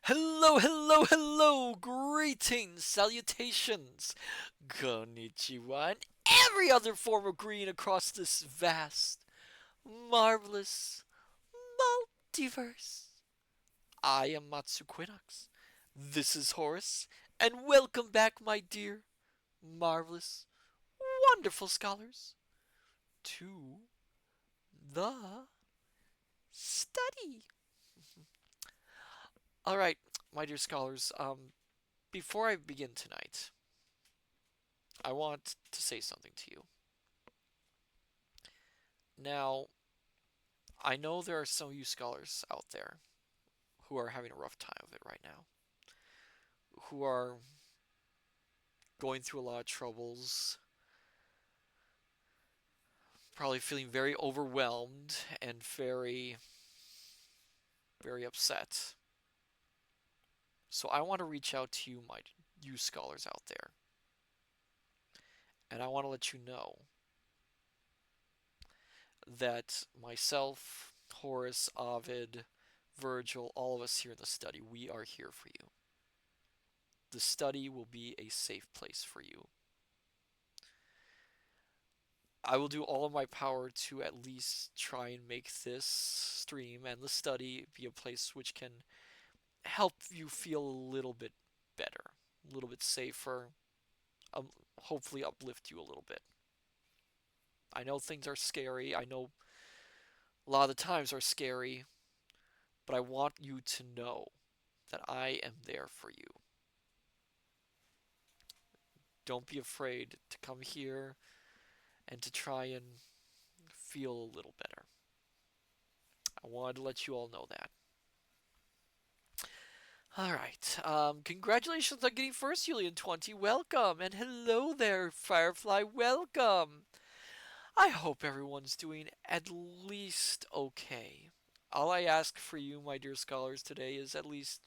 Hello, hello, hello! Greetings, salutations, konnichiwa, and every other form of green across this vast, marvelous multiverse. I am Matsu Quinox. This is Horace, and welcome back, my dear, marvelous, wonderful scholars, to the study. Alright, my dear scholars, before I begin tonight, I want to say something to you. Now, I know there are some of you scholars out there who are having a rough time of it right now, who are going through a lot of troubles, probably feeling very overwhelmed and very, very upset. So I want to reach out to you scholars out there, and I want to let you know that myself, Horace, Ovid, Virgil, all of us here in the study, we are here for you. The study will be a safe place for you. I will do all of my power to at least try and make this stream and the study be a place which can help you feel a little bit better, a little bit safer, hopefully uplift you a little bit. I know things are scary. I know a lot of the times are scary, but I want you to know that I am there for you. Don't be afraid to come here and to try and feel a little better. I wanted to let you all know that. All right. Congratulations on getting first, Julian 20. Welcome. And hello there, Firefly. Welcome. I hope everyone's doing at least okay. All I ask for you, my dear scholars, today is at least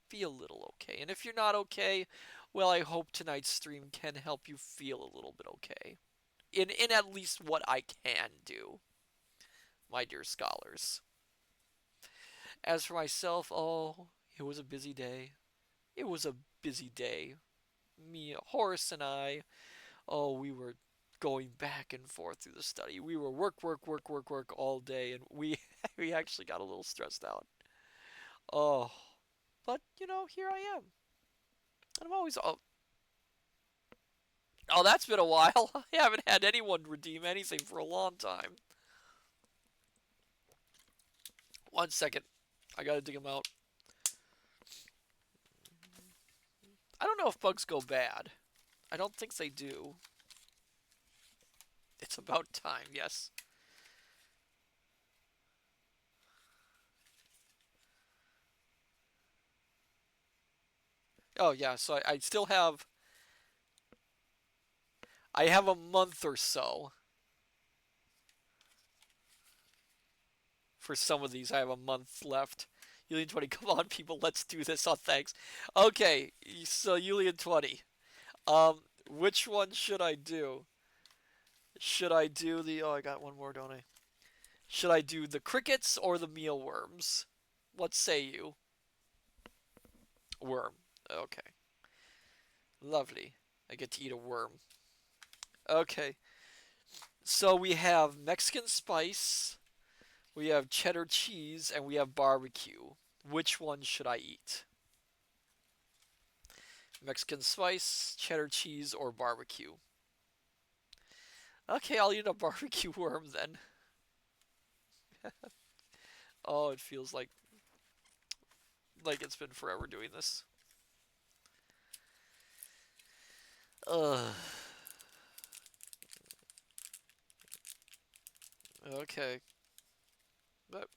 feel a little okay. And if you're not okay, well, I hope tonight's stream can help you feel a little bit okay. In at least what I can do, my dear scholars. As for myself, oh, it was a busy day. It was a busy day. Me, Horace, and I, oh, we were going back and forth through the study. We were work all day, and we we actually got a little stressed out. Oh, but here I am. And I'm always oh, that's been a while. I haven't had anyone redeem anything for a long time. 1 second, I gotta dig them out. I don't know if bugs go bad. I don't think they do. It's about time, yes. Oh yeah, so I still have I have a month or so for some of these. I have a month left. Julian 20, come on, people, let's do this. Oh, thanks. Okay, so Julian 20. Which one should I do? Should I do the. Oh, I got one more, don't I? Should I do the crickets or the mealworms? What say you? Worm. Okay. Lovely. I get to eat a worm. Okay. So we have Mexican spice, we have cheddar cheese, and we have barbecue. Which one should I eat? Mexican spice, cheddar cheese, or barbecue? Okay, I'll eat a barbecue worm then. Oh, it feels like it's been forever doing this. Ugh. Okay. But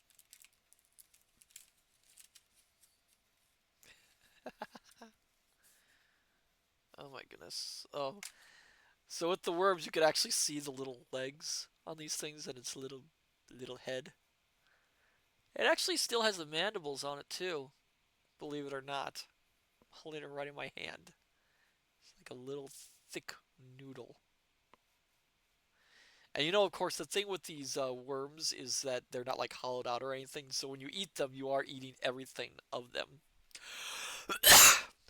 oh my goodness. Oh, so with the worms, you could actually see the little legs on these things and its little head. It actually still has the mandibles on it too, believe it or not. I'm holding it right in my hand. It's like a little thick noodle. And of course, the thing with these worms is that they're not like hollowed out or anything. So when you eat them, you are eating everything of them.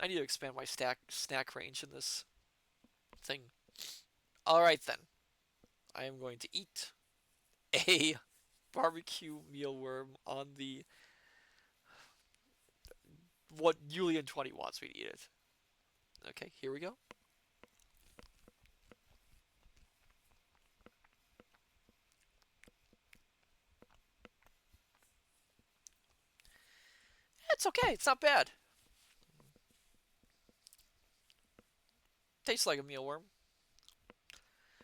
I need to expand my snack range in this thing. All right then. I am going to eat a barbecue mealworm on the what Julian 20 wants me to eat it. Okay, here we go. It's okay. It's not bad. Tastes like a mealworm,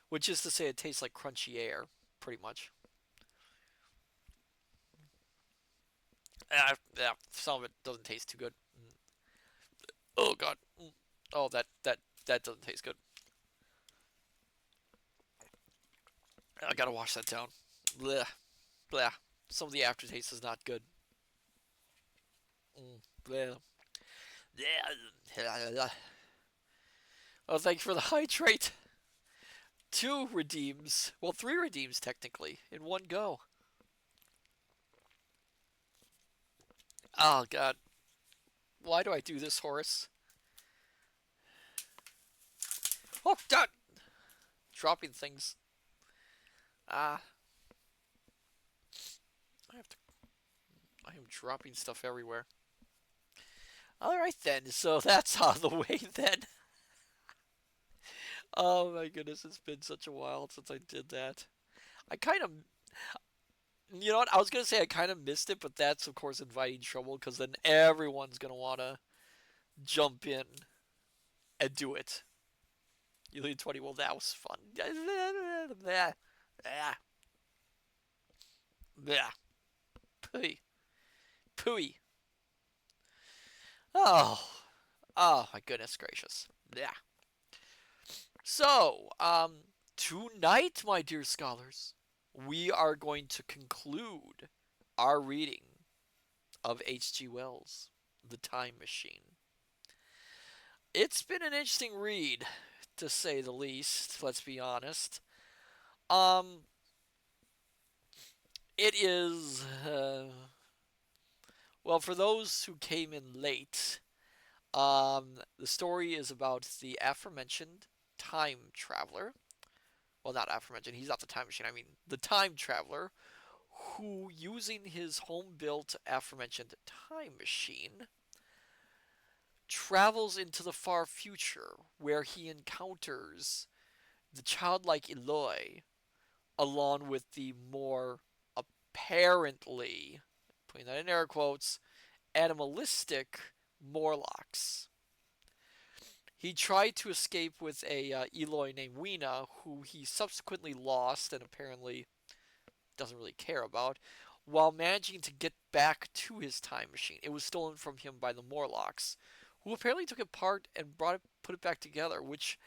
which is to say, it tastes like crunchy air, pretty much. Yeah, some of it doesn't taste too good. Oh god. Oh, that doesn't taste good. I gotta wash that down. Blech, blech. Some of the aftertaste is not good. Blech. Oh, thank you for the hydrate. Two redeems. Well, three redeems technically in one go. Oh god. Why do I do this, Horace? Oh god. Dropping things. Ah, I have to. I am dropping stuff everywhere. All right then. So that's out of the way then. Oh my goodness, it's been such a while since I did that. I kind of, you know what? I was gonna say I kind of missed it, but that's of course inviting trouble because then everyone's gonna wanna jump in and do it. You lead 20. Well, that was fun. Blah, blah, blah. Pooey, pooey. Oh, oh my goodness gracious. Yeah. So, tonight, my dear scholars, we are going to conclude our reading of H.G. Wells' The Time Machine. It's been an interesting read, to say the least, let's be honest. Um, it is, well, for those who came in late, the story is about the aforementioned time traveler. Well, not aforementioned, he's not the time machine, I mean the time traveler who, using his home built aforementioned time machine, travels into the far future where he encounters the childlike Eloy along with the more apparently, putting that in air quotes, animalistic Morlocks. He tried to escape with a Eloy named Weena, who he subsequently lost and apparently doesn't really care about, while managing to get back to his time machine. It was stolen from him by the Morlocks, who apparently took it apart and put it back together, which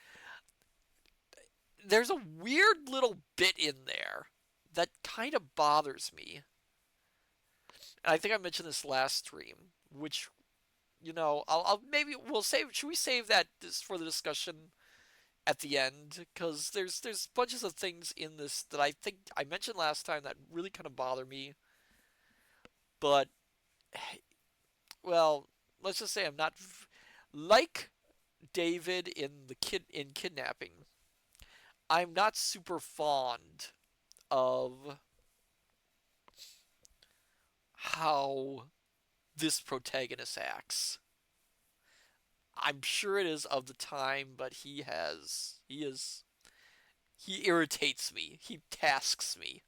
there's a weird little bit in there that kind of bothers me. And I think I mentioned this last stream, which I'll maybe we'll save. Should we save that for the discussion at the end? Because there's bunches of things in this that I think I mentioned last time that really kind of bother me. But well, let's just say I'm not like David in the kidnapping. I'm not super fond of how this protagonist acts. I'm sure it is of the time, but he irritates me. He tasks me.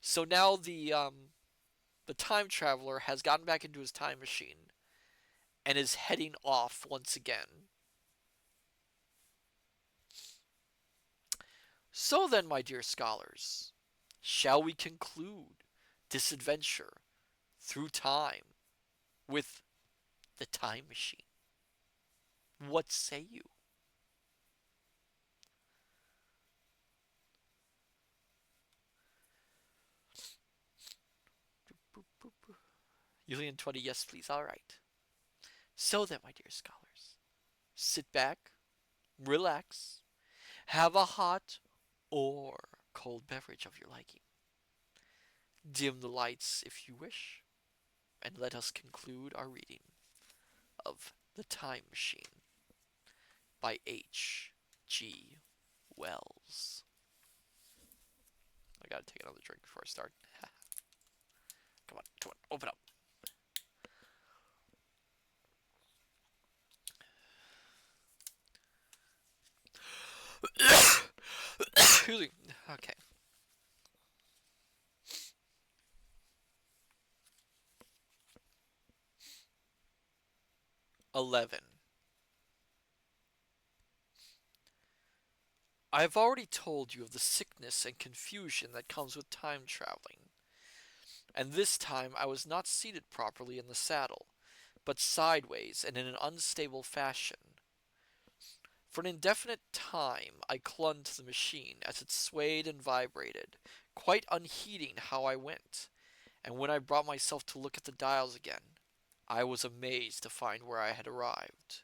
So now the time traveler has gotten back into his time machine and is heading off once again. So then, my dear scholars, shall we conclude this adventure through time with the time machine? What say you? Julian 20, yes, please. All right. So then, my dear scholars, sit back, relax, have a hot or cold beverage of your liking. Dim the lights if you wish, and let us conclude our reading of The Time Machine by H. G. Wells. I gotta take another drink before I start. Come on, come on, open up. Excuse me. Okay. 11. I have already told you of the sickness and confusion that comes with time traveling, and this time I was not seated properly in the saddle, but sideways and in an unstable fashion. For an indefinite time I clung to the machine as it swayed and vibrated, quite unheeding how I went, and when I brought myself to look at the dials again, I was amazed to find where I had arrived.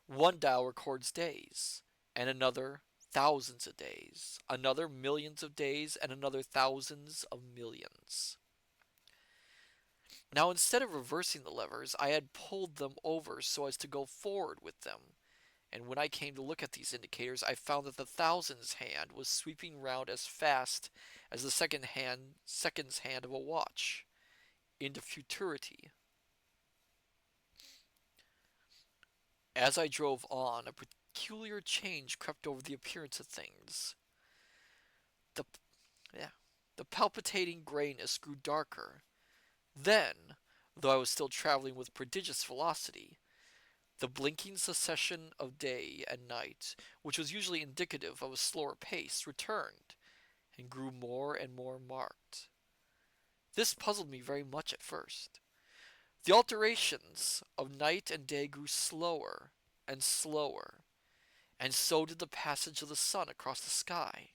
One dial records days, and another thousands of days, another millions of days, and another thousands of millions. Now, instead of reversing the levers, I had pulled them over so as to go forward with them, and when I came to look at these indicators, I found that the thousands hand was sweeping round as fast as the seconds hand of a watch into futurity. As I drove on, a peculiar change crept over the appearance of things. The yeah, the palpitating grayness grew darker. Then, though I was still traveling with prodigious velocity, the blinking succession of day and night, which was usually indicative of a slower pace, returned and grew more and more marked. This puzzled me very much at first. The alternations of night and day grew slower and slower, and so did the passage of the sun across the sky,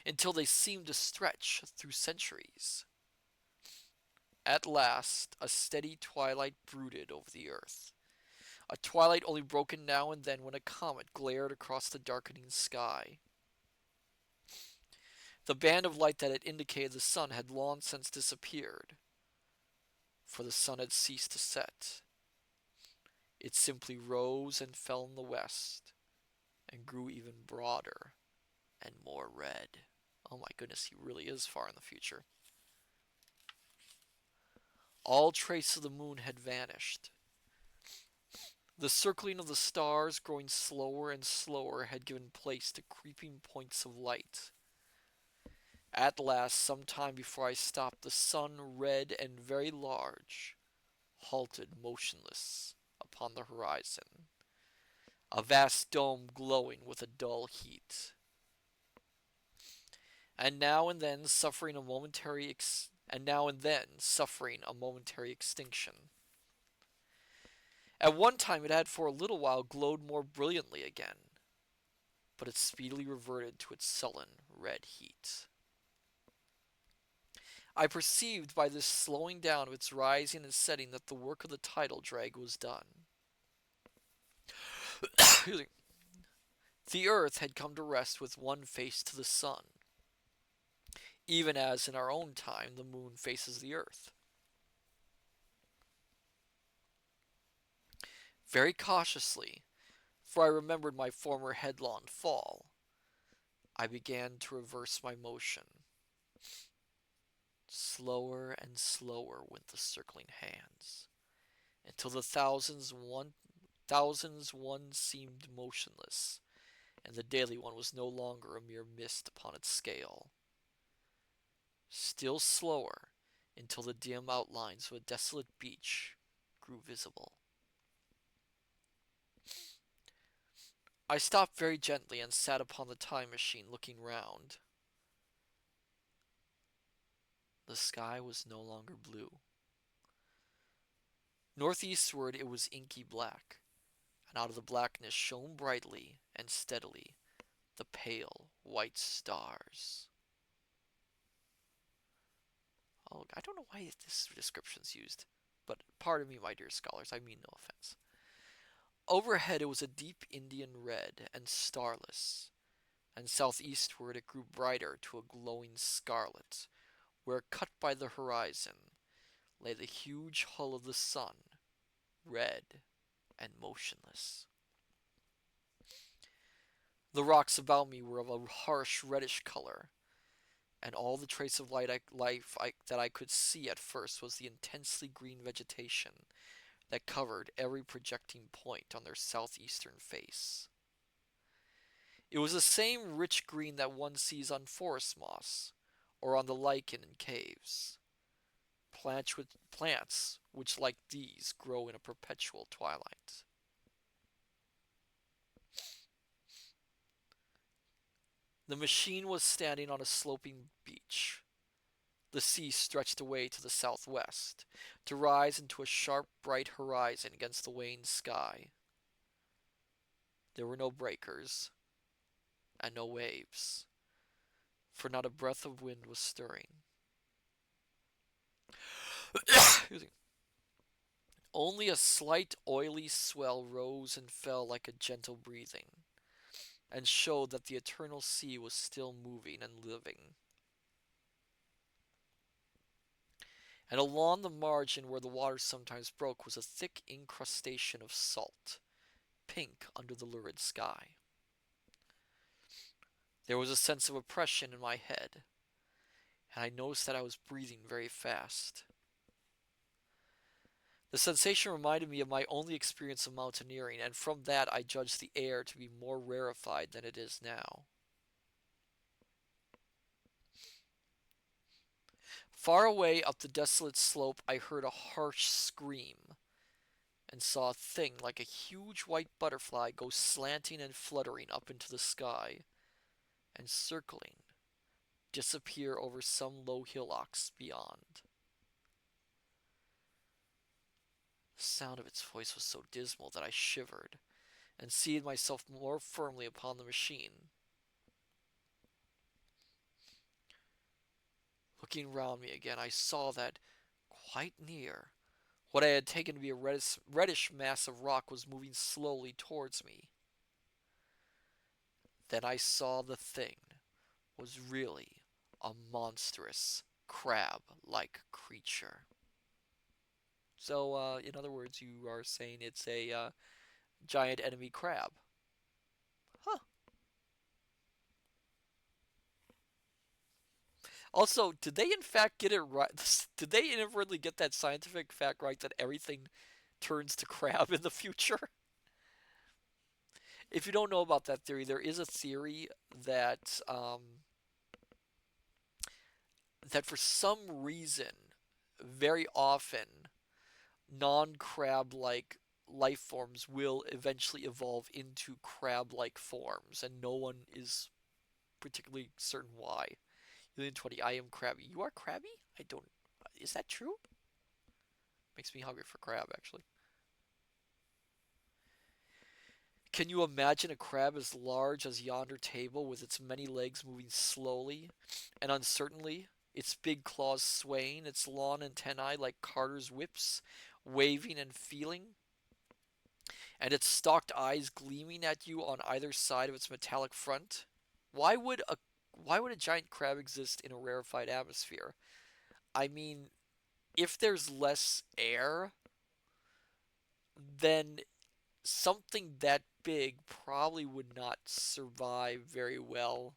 until they seemed to stretch through centuries. At last, a steady twilight brooded over the earth, a twilight only broken now and then when a comet glared across the darkening sky. The band of light that had indicated the sun had long since disappeared, for the sun had ceased to set. It simply rose and fell in the west, and grew even broader and more red. Oh my goodness, he really is far in the future. All trace of the moon had vanished. The circling of the stars, growing slower and slower, had given place to creeping points of light. At last, some time before I stopped, the sun, red and very large, halted motionless upon the horizon, a vast dome glowing with a dull heat, and now and then suffering a momentary extinction. At one time it had for a little while glowed more brilliantly again, but it speedily reverted to its sullen red heat. I perceived by this slowing down of its rising and setting that the work of the tidal drag was done. The earth had come to rest with one face to the sun, even as in our own time the moon faces the earth. Very cautiously, for I remembered my former headlong fall, I began to reverse my motion. Slower and slower went the circling hands, until the thousands one seemed motionless, and the daily one was no longer a mere mist upon its scale. Still slower, until the dim outlines of a desolate beach grew visible. I stopped very gently and sat upon the time machine looking round. The sky was no longer blue. Northeastward it was inky black, and out of the blackness shone brightly and steadily the pale white stars. Oh, I don't know why this description's used, but pardon me, my dear scholars, I mean no offense. Overhead it was a deep Indian red and starless, and southeastward it grew brighter to a glowing scarlet, where cut by the horizon, lay the huge hull of the sun, red and motionless. The rocks about me were of a harsh reddish color, and all the trace of that I could see at first was the intensely green vegetation that covered every projecting point on their southeastern face. It was the same rich green that one sees on forest moss or on the lichen in caves. Plants which, like these, grow in a perpetual twilight. The machine was standing on a sloping beach. The sea stretched away to the southwest, to rise into a sharp, bright horizon against the wan sky. There were no breakers and no waves, for not a breath of wind was stirring. Only a slight oily swell rose and fell like a gentle breathing, and showed that the eternal sea was still moving and living. And along the margin where the water sometimes broke was a thick incrustation of salt, pink under the lurid sky. There was a sense of oppression in my head, and I noticed that I was breathing very fast. The sensation reminded me of my only experience of mountaineering, and from that I judged the air to be more rarefied than it is now. Far away up the desolate slope, I heard a harsh scream and saw a thing like a huge white butterfly go slanting and fluttering up into the sky and circling, disappear over some low hillocks beyond. The sound of its voice was so dismal that I shivered and seated myself more firmly upon the machine. Looking round me again, I saw that, quite near, what I had taken to be a reddish mass of rock was moving slowly towards me. Then I saw the thing was really a monstrous crab-like creature. So, in other words, you are saying it's a giant enemy crab. Huh. Also, did they in fact get it right? Did they inadvertently get that scientific fact right that everything turns to crab in the future? If you don't know about that theory, there is a theory that that for some reason, very often, non-crab-like life forms will eventually evolve into crab-like forms, and no one is particularly certain why. Alien 20, I am crabby. You are crabby? I don't. Is that true? Makes me hungry for crab, actually. Can you imagine a crab as large as yonder table with its many legs moving slowly and uncertainly, its big claws swaying, its long antennae like carter's whips, waving and feeling, and its stalked eyes gleaming at you on either side of its metallic front? Why would a why would a giant crab exist in a rarefied atmosphere? I mean, if there's less air, then something that big probably would not survive very well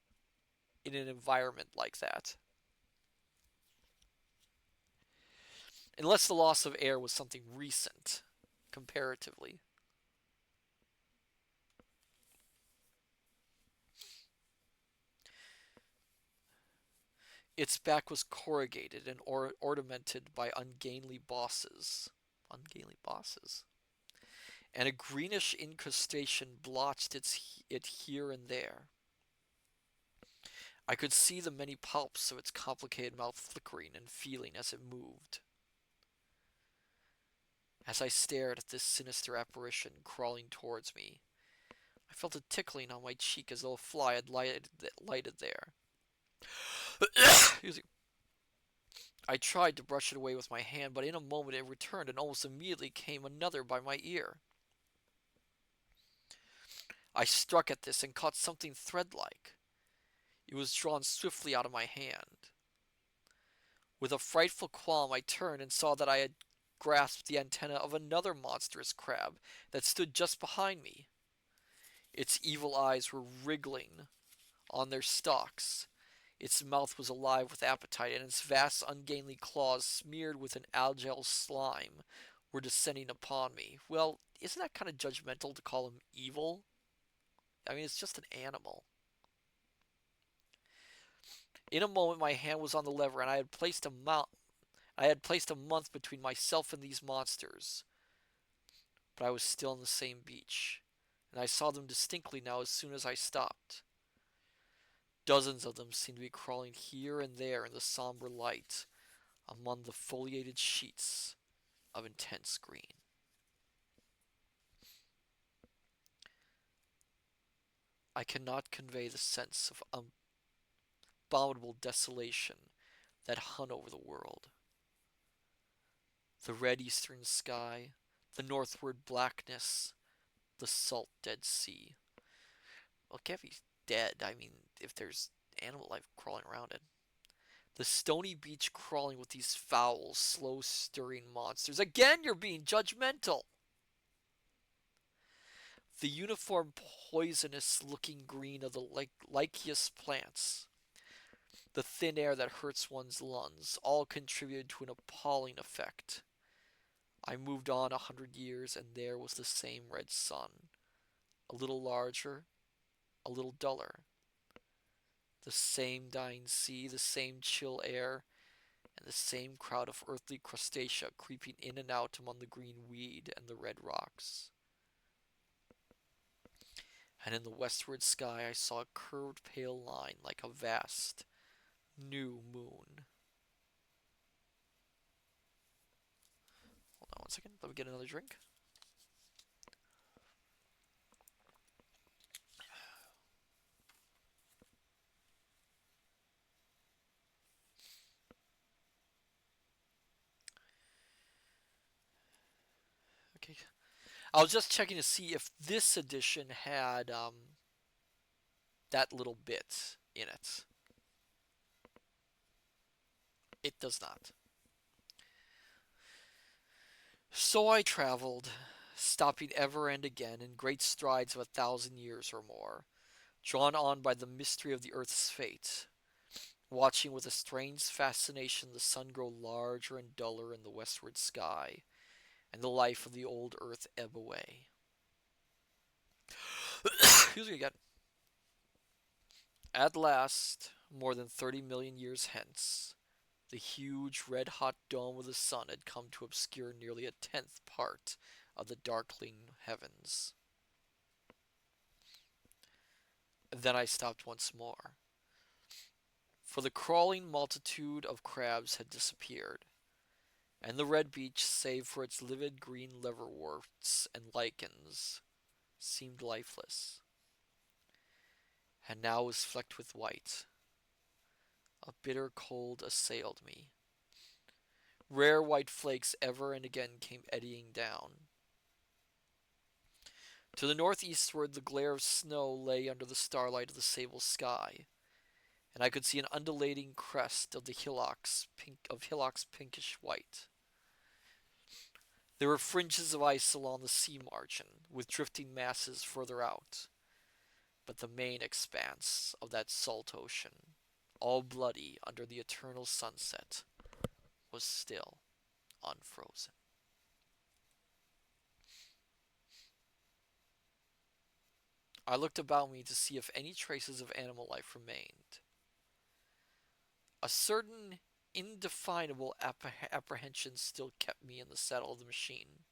in an environment like that. Unless the loss of air was something recent, comparatively. Its back was corrugated and ornamented by ungainly bosses. Ungainly bosses. And a greenish incrustation blotched it here and there. I could see the many palps of its complicated mouth flickering and feeling as it moved. As I stared at this sinister apparition crawling towards me, I felt a tickling on my cheek as though a fly had lighted there. I tried to brush it away with my hand, but in a moment it returned, and almost immediately came another by my ear. I struck at this and caught something thread-like. It was drawn swiftly out of my hand. With a frightful qualm, I turned and saw that I had grasped the antenna of another monstrous crab that stood just behind me. Its evil eyes were wriggling on their stalks. Its mouth was alive with appetite, and its vast, ungainly claws, smeared with an algal slime, were descending upon me. Well, isn't that kind of judgmental to call him evil? I mean, it's just an animal. In a moment, my hand was on the lever, and I had placed a month between myself and these monsters. But I was still on the same beach, and I saw them distinctly now as soon as I stopped. Dozens of them seemed to be crawling here and there in the somber light among the foliated sheets of intense green. I cannot convey the sense of abominable desolation that hung over the world. The red eastern sky, the northward blackness, the salt Dead Sea. Well, it can't be dead. I mean, if there's animal life crawling around it. The stony beach crawling with these foul, slow stirring monsters. Again, you're being judgmental. The uniform poisonous looking green of the lycious plants. The thin air that hurts one's lungs, all contributed to an appalling effect. I moved on 100 years, and there was the same red sun, a little larger, a little duller. The same dying sea, the same chill air, and the same crowd of earthly crustacea creeping in and out among the green weed and the red rocks. And in the westward sky I saw a curved pale line like a vast new moon. Hold on 1 second, let me get another drink. Okay. I was just checking to see if this edition had that little bit in it. It does not. So I traveled, stopping ever and again in great strides of 1,000 years or more, drawn on by the mystery of the earth's fate, watching with a strange fascination the sun grow larger and duller in the westward sky, and the life of the old earth ebb away. Excuse me again. At last, more than 30 million years hence, the huge red-hot dome of the sun had come to obscure nearly a tenth part of the darkling heavens. And then I stopped once more, for the crawling multitude of crabs had disappeared, and the red beach, save for its livid green liverworts and lichens, seemed lifeless, and now was flecked with white. A bitter cold assailed me. Rare white flakes ever and again came eddying down. To the northeastward, the glare of snow lay under the starlight of the sable sky, and I could see an undulating crest of the hillocks pinkish white. There were fringes of ice along the sea margin, with drifting masses further out, but the main expanse of that salt ocean, all bloody under the eternal sunset, was still unfrozen. I looked about me to see if any traces of animal life remained. A certain indefinable apprehension still kept me in the saddle of the machine,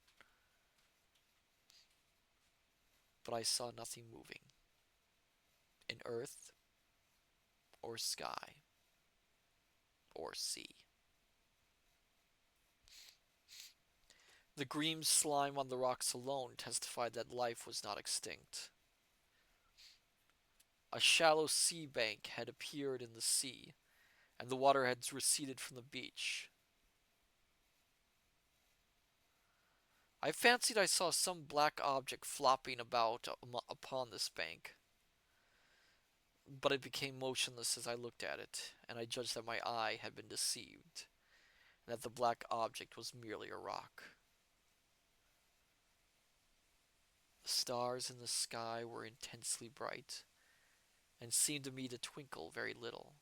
but I saw nothing moving in earth or sky or sea. The green slime on the rocks alone testified that life was not extinct. A shallow sea bank had appeared in the sea, and the water had receded from the beach. I fancied I saw some black object flopping about upon this bank, but it became motionless as I looked at it, and I judged that my eye had been deceived, and that the black object was merely a rock. The stars in the sky were intensely bright and seemed to me to twinkle very little.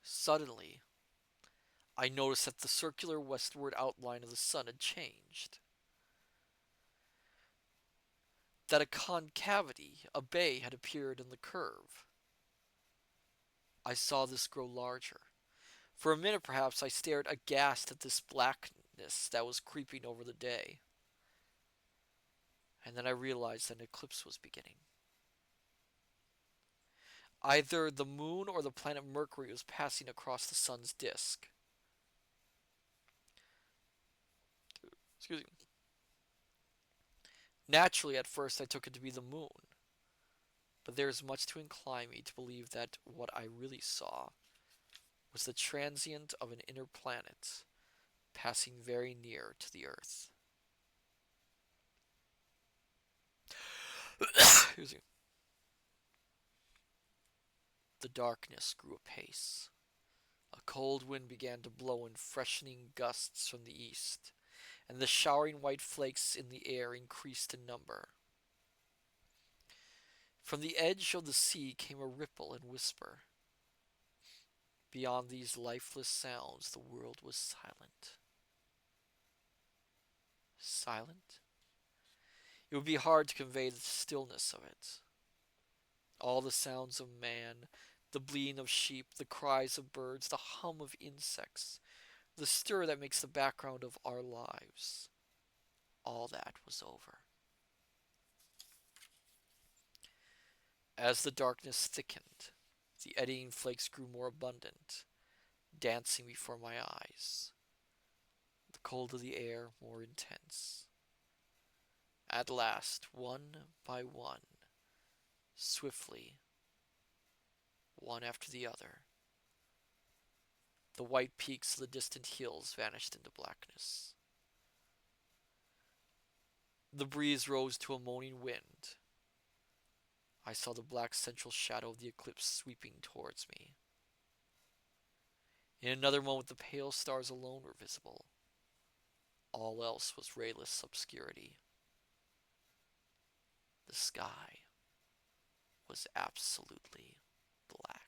Suddenly, I noticed that the circular westward outline of the sun had changed, that a concavity, a bay, had appeared in the curve. I saw this grow larger. For a minute, perhaps, I stared aghast at this blackness that was creeping over the day, and then I realized that an eclipse was beginning. Either the moon or the planet Mercury was passing across the sun's disk. Excuse me. Naturally, at first, I took it to be the moon, but there is much to incline me to believe that what I really saw was the transient of an inner planet passing very near to the Earth. Excuse me. The darkness grew apace. A cold wind began to blow in freshening gusts from the east, and the showering white flakes in the air increased in number. From the edge of the sea came a ripple and whisper. Beyond these lifeless sounds, the world was silent. Silent? It would be hard to convey the stillness of it. All the sounds of man, the bleating of sheep, the cries of birds, the hum of insects, the stir that makes the background of our lives, all that was over. As the darkness thickened, the eddying flakes grew more abundant, dancing before my eyes, the cold of the air more intense. At last, one by one, swiftly, one after the other, the white peaks of the distant hills vanished into blackness. The breeze rose to a moaning wind. I saw the black central shadow of the eclipse sweeping towards me. In another moment, the pale stars alone were visible. All else was rayless obscurity. The sky was absolutely black.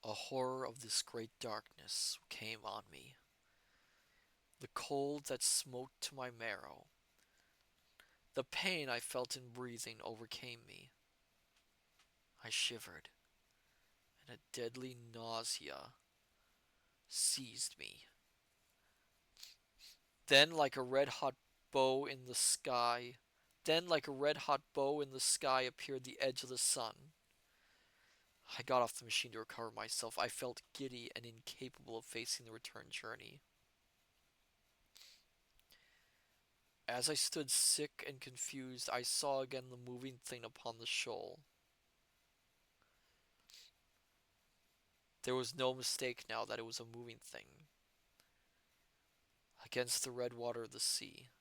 A horror of this great darkness came on me. The cold that smote to my marrow, the pain I felt in breathing overcame me. I shivered, and a deadly nausea seized me. Then, like a red hot bow in the sky, then, like a red hot bow in the sky, appeared the edge of the sun. I got off the machine to recover myself. I felt giddy and incapable of facing the return journey. As I stood sick and confused, I saw again the moving thing upon the shoal. There was no mistake now that it was a moving thing. Against the red water of the sea.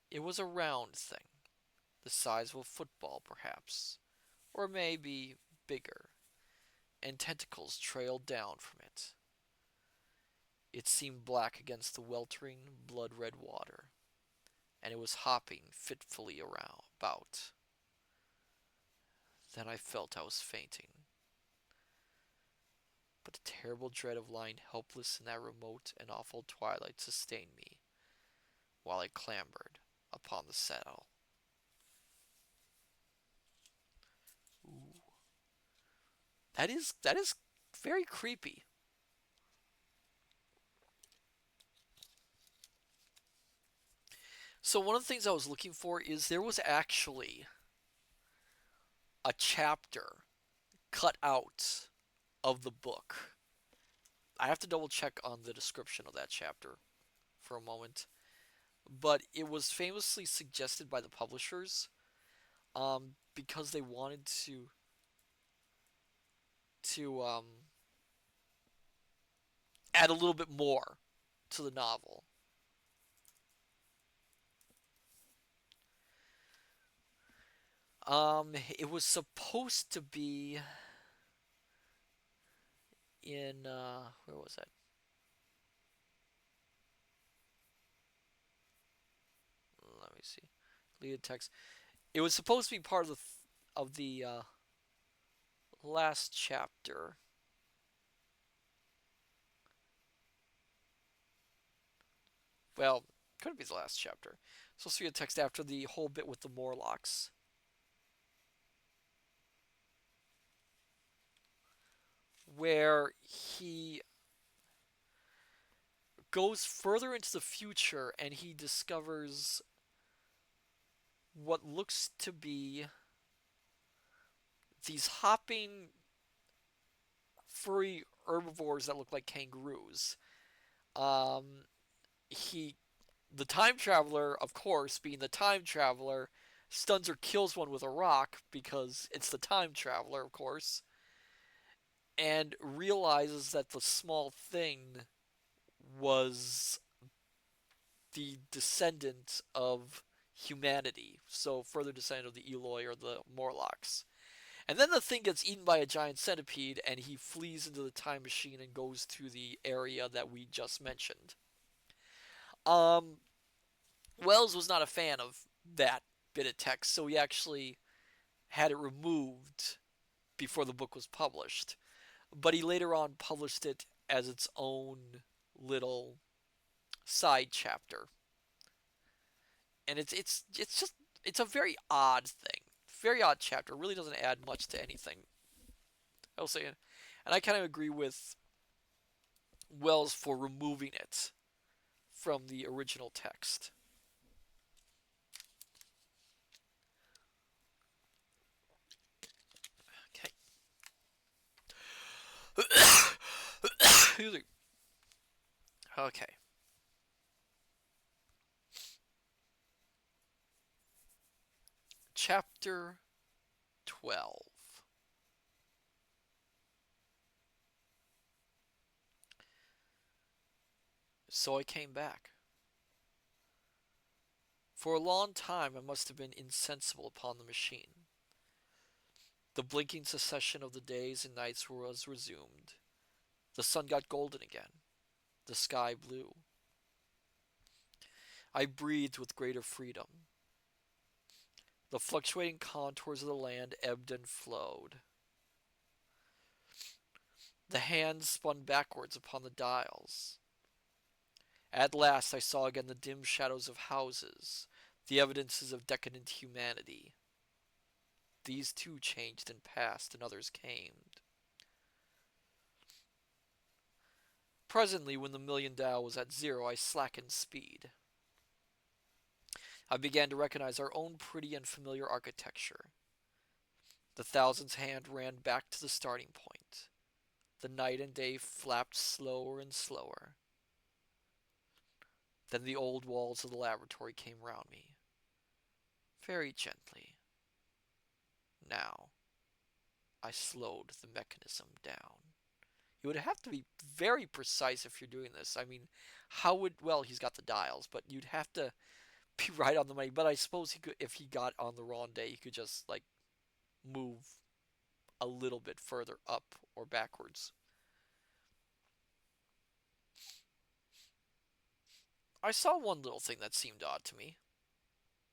It was a round thing, the size of a football perhaps, or maybe bigger, and tentacles trailed down from it. It seemed black against the weltering, blood-red water, and it was hopping fitfully around about. Then I felt I was fainting. But a terrible dread of lying helpless in that remote and awful twilight sustained me while I clambered upon the saddle. Ooh. That is very creepy. So one of the things I was looking for is there was actually a chapter cut out of the book. I have to double check on the description of that chapter for a moment. But it was famously suggested by the publishers because they wanted to add a little bit more to the novel. It was supposed to be in where was that? Let me see. Lead text. It was supposed to be part of the last chapter. Well, couldn't be the last chapter. It's supposed to be a text after the whole bit with the Morlocks, where he goes further into the future and he discovers what looks to be these hopping furry herbivores that look like kangaroos. Um, he, the time traveler, of course, being the time traveler, stuns or kills one with a rock because it's the time traveler, of course, and realizes that the small thing was the descendant of humanity, so further descendant of the Eloi or the Morlocks. And then the thing gets eaten by a giant centipede, and he flees into the time machine and goes to the area that we just mentioned. Um, Wells was not a fan of that bit of text, so he actually had it removed before the book was published. But he later on published it as its own little side chapter, and it's just it's a very odd thing, very odd chapter. It really doesn't add much to anything. I will say, and I kind of agree with Wells for removing it from the original text. Okay. Excuse me. Okay. Chapter 12. So I came back. For a long time I must have been insensible upon the machine. The blinking succession of the days and nights was resumed. The sun got golden again. The sky blue. I breathed with greater freedom. The fluctuating contours of the land ebbed and flowed. The hands spun backwards upon the dials. At last I saw again the dim shadows of houses, the evidences of decadent humanity. These too changed and passed, and others came. Presently, when the million dial was at zero, I slackened speed. I began to recognize our own pretty and familiar architecture. The thousand's hand ran back to the starting point. The night and day flapped slower and slower. Then the old walls of the laboratory came round me. Very gently. Now, I slowed the mechanism down. You would have to be very precise if you're doing this. I mean, how would, well, he's got the dials, but you'd have to be right on the money. But I suppose he could, if he got on the wrong day, he could just, like, move a little bit further up or backwards. I saw one little thing that seemed odd to me.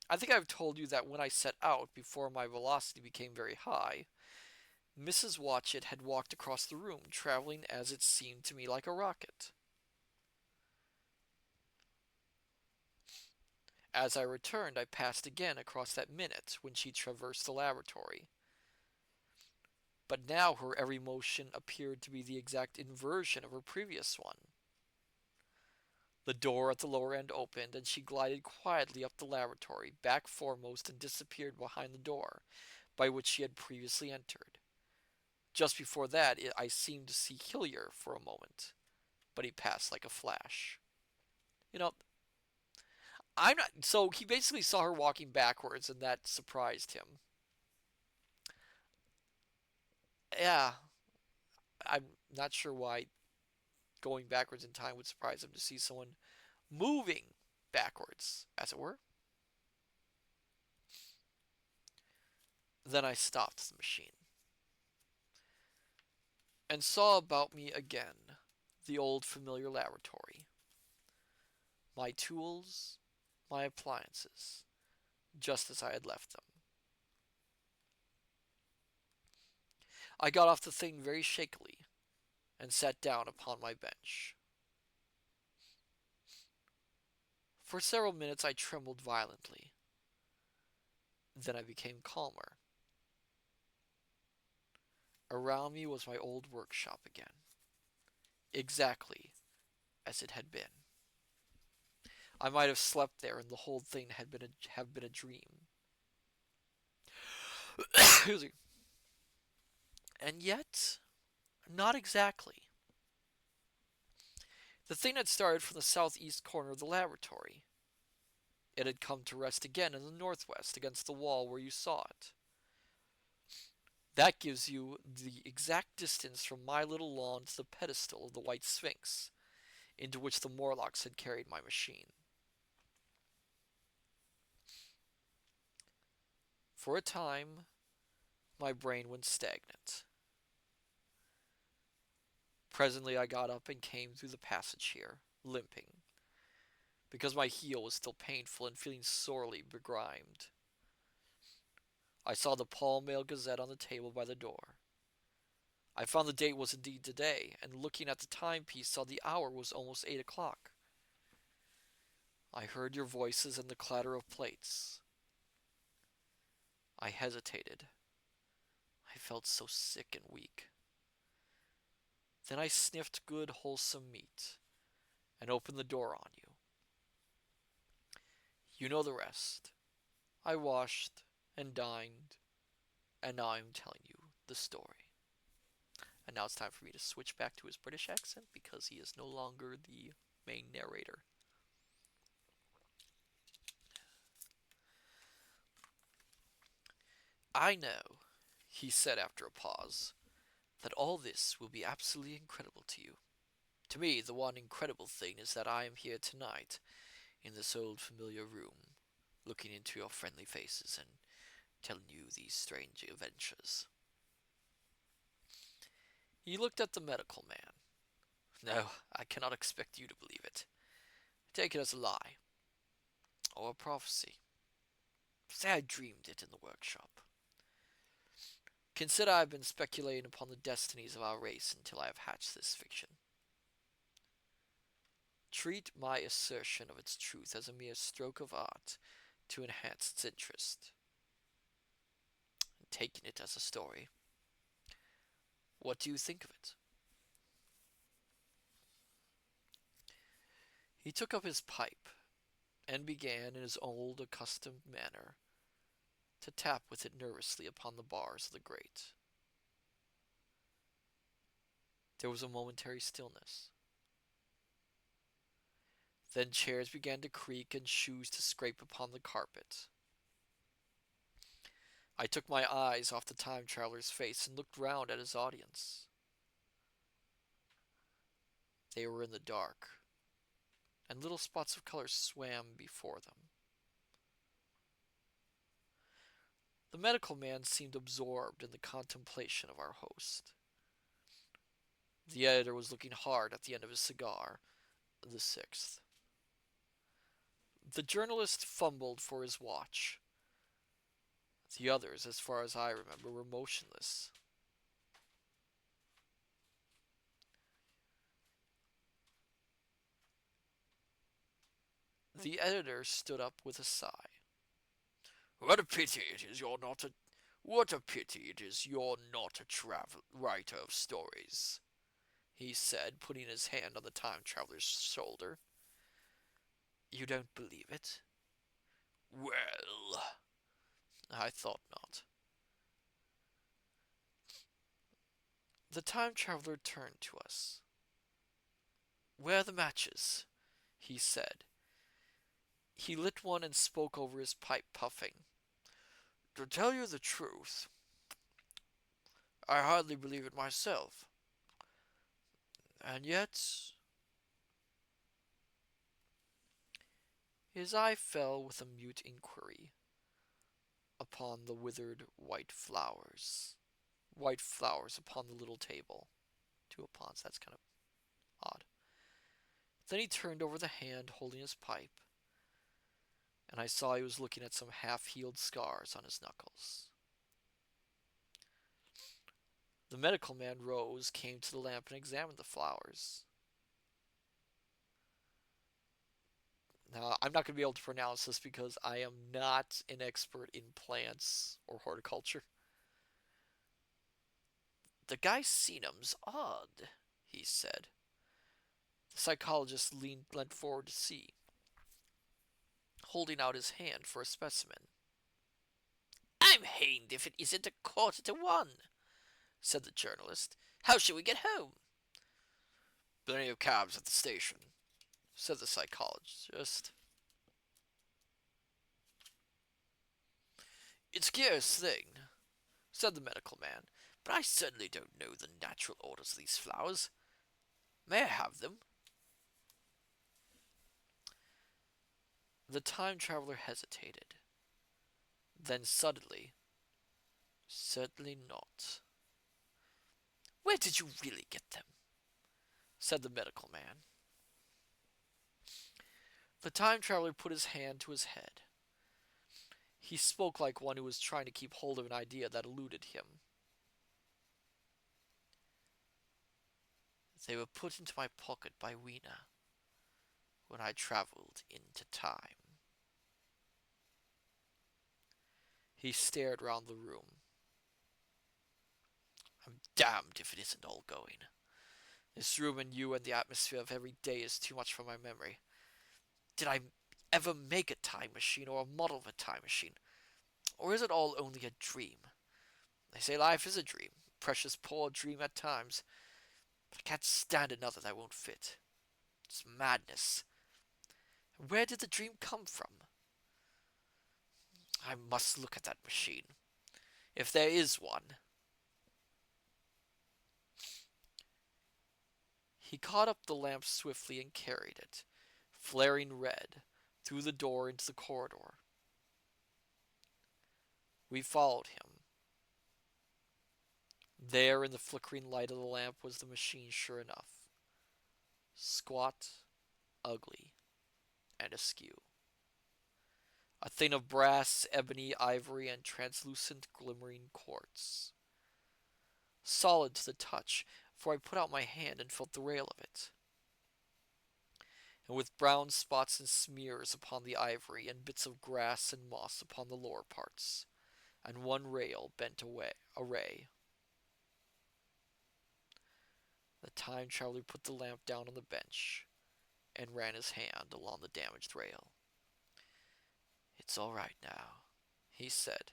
I think I've told you that when I set out, before my velocity became very high, Mrs. Watchett had walked across the room, traveling as it seemed to me like a rocket. As I returned, I passed again across that minute when she traversed the laboratory. But now her every motion appeared to be the exact inversion of her previous one. The door at the lower end opened, and she glided quietly up the laboratory, back foremost, and disappeared behind the door by which she had previously entered. Just before that, I seemed to see Hillier for a moment, but he passed like a flash. You know, I'm not. So he basically saw her walking backwards, and that surprised him. Yeah, I'm not sure why going backwards in time would surprise him to see someone moving backwards, as it were. Then I stopped the machine and saw about me again the old familiar laboratory. My tools, my appliances, just as I had left them. I got off the thing very shakily and sat down upon my bench. For several minutes I trembled violently. Then I became calmer. Around me was my old workshop again, exactly as it had been. I might have slept there and the whole thing have been a dream. Excuse me. And yet, not exactly. The thing had started from the southeast corner of the laboratory. It had come to rest again in the northwest against the wall where you saw it. That gives you the exact distance from my little lawn to the pedestal of the White Sphinx, into which the Morlocks had carried my machine. For a time, my brain went stagnant. Presently, I got up and came through the passage here, limping, because my heel was still painful and feeling sorely begrimed. I saw the Pall Mall Gazette on the table by the door. I found the date was indeed today, and looking at the timepiece saw the hour was almost 8 o'clock. I heard your voices and the clatter of plates. I hesitated. I felt so sick and weak. Then I sniffed good wholesome meat and opened the door on you. You know the rest. I washed and dined, and now I'm telling you the story. And now it's time for me to switch back to his British accent because he is no longer the main narrator. I know, he said after a pause, that all this will be absolutely incredible to you. To me, the one incredible thing is that I am here tonight, in this old familiar room, looking into your friendly faces and telling you these strange adventures. He looked at the medical man. No, I cannot expect you to believe it. Take it as a lie, or a prophecy. Say I dreamed it in the workshop. Consider I have been speculating upon the destinies of our race until I have hatched this fiction. Treat my assertion of its truth as a mere stroke of art to enhance its interest. And taking it as a story, what do you think of it? He took up his pipe and began, in his old accustomed manner, to tap with it nervously upon the bars of the grate. There was a momentary stillness. Then chairs began to creak and shoes to scrape upon the carpet. I took my eyes off the time traveler's face and looked round at his audience. They were in the dark, and little spots of color swam before them. The medical man seemed absorbed in the contemplation of our host. The editor was looking hard at the end of his cigar, the sixth. The journalist fumbled for his watch. The others, as far as I remember, were motionless. The editor stood up with a sigh. What a pity it is you're not a What a pity it is you're not a writer of stories, he said, putting his hand on the time traveler's shoulder. You don't believe it? Well, I thought not. The time traveler turned to us. Where are the matches? He said. He lit one and spoke over his pipe, puffing. To tell you the truth, I hardly believe it myself. And yet, his eye fell with a mute inquiry upon the withered white flowers. White flowers upon the little table. Two upon, so that's kind of odd. Then he turned over the hand holding his pipe, and I saw he was looking at some half-healed scars on his knuckles. The medical man rose, came to the lamp, and examined the flowers. Now, I'm not going to be able to pronounce this because I am not an expert in plants or horticulture. The gysenum's odd, he said. The psychologist leant forward to see, holding out his hand for a specimen. I'm hanged if it isn't 1:15, said the journalist. How shall we get home? Plenty of cabs at the station, said the psychologist. It's a curious thing, said the medical man, but I certainly don't know the natural orders of these flowers. May I have them? The time traveler hesitated. Then suddenly, certainly not. Where did you really get them? Said the medical man. The time traveler put his hand to his head. He spoke like one who was trying to keep hold of an idea that eluded him. They were put into my pocket by Weena when I traveled into time. He stared round the room. I'm damned if it isn't all going. This room and you and the atmosphere of every day is too much for my memory. Did I ever make a time machine or a model of a time machine? Or is it all only a dream? They say life is a dream, a precious poor dream at times. But I can't stand another that won't fit. It's madness. Where did the dream come from? I must look at that machine. If there is one. He caught up the lamp swiftly and carried it, flaring red, through the door into the corridor. We followed him. There in the flickering light of the lamp was the machine sure enough. Squat, ugly, and askew. A thing of brass, ebony, ivory, and translucent glimmering quartz. Solid to the touch, for I put out my hand and felt the rail of it. And with brown spots and smears upon the ivory, and bits of grass and moss upon the lower parts, and one rail bent away. The time traveler put the lamp down on the bench and ran his hand along the damaged rail. It's all right now, he said.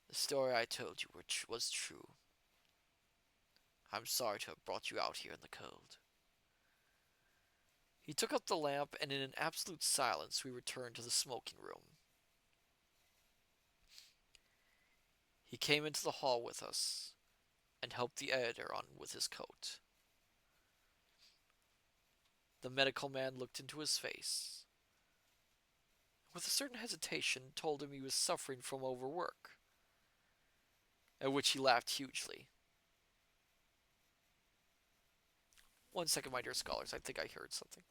The story I told you was true. I'm sorry to have brought you out here in the cold. He took up the lamp, and in an absolute silence we returned to the smoking room. He came into the hall with us and helped the editor on with his coat. The medical man looked into his face. With a certain hesitation, told him he was suffering from overwork, at which he laughed hugely. 1 second, my dear scholars, I think I heard something.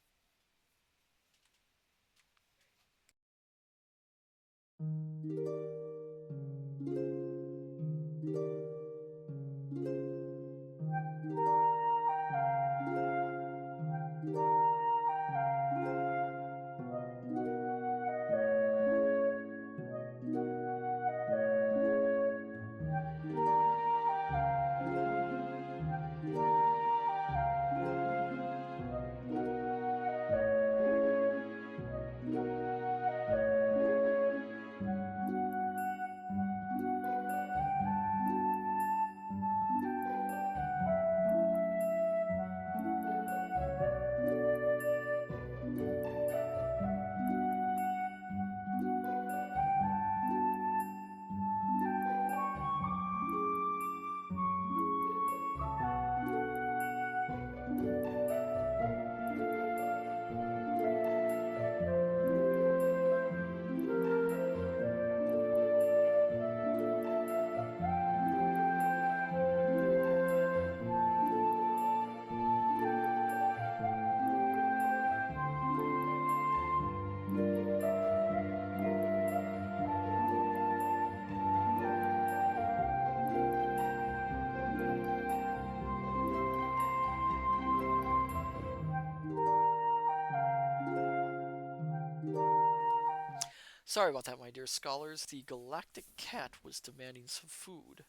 Sorry about that, my dear scholars. The galactic cat was demanding some food,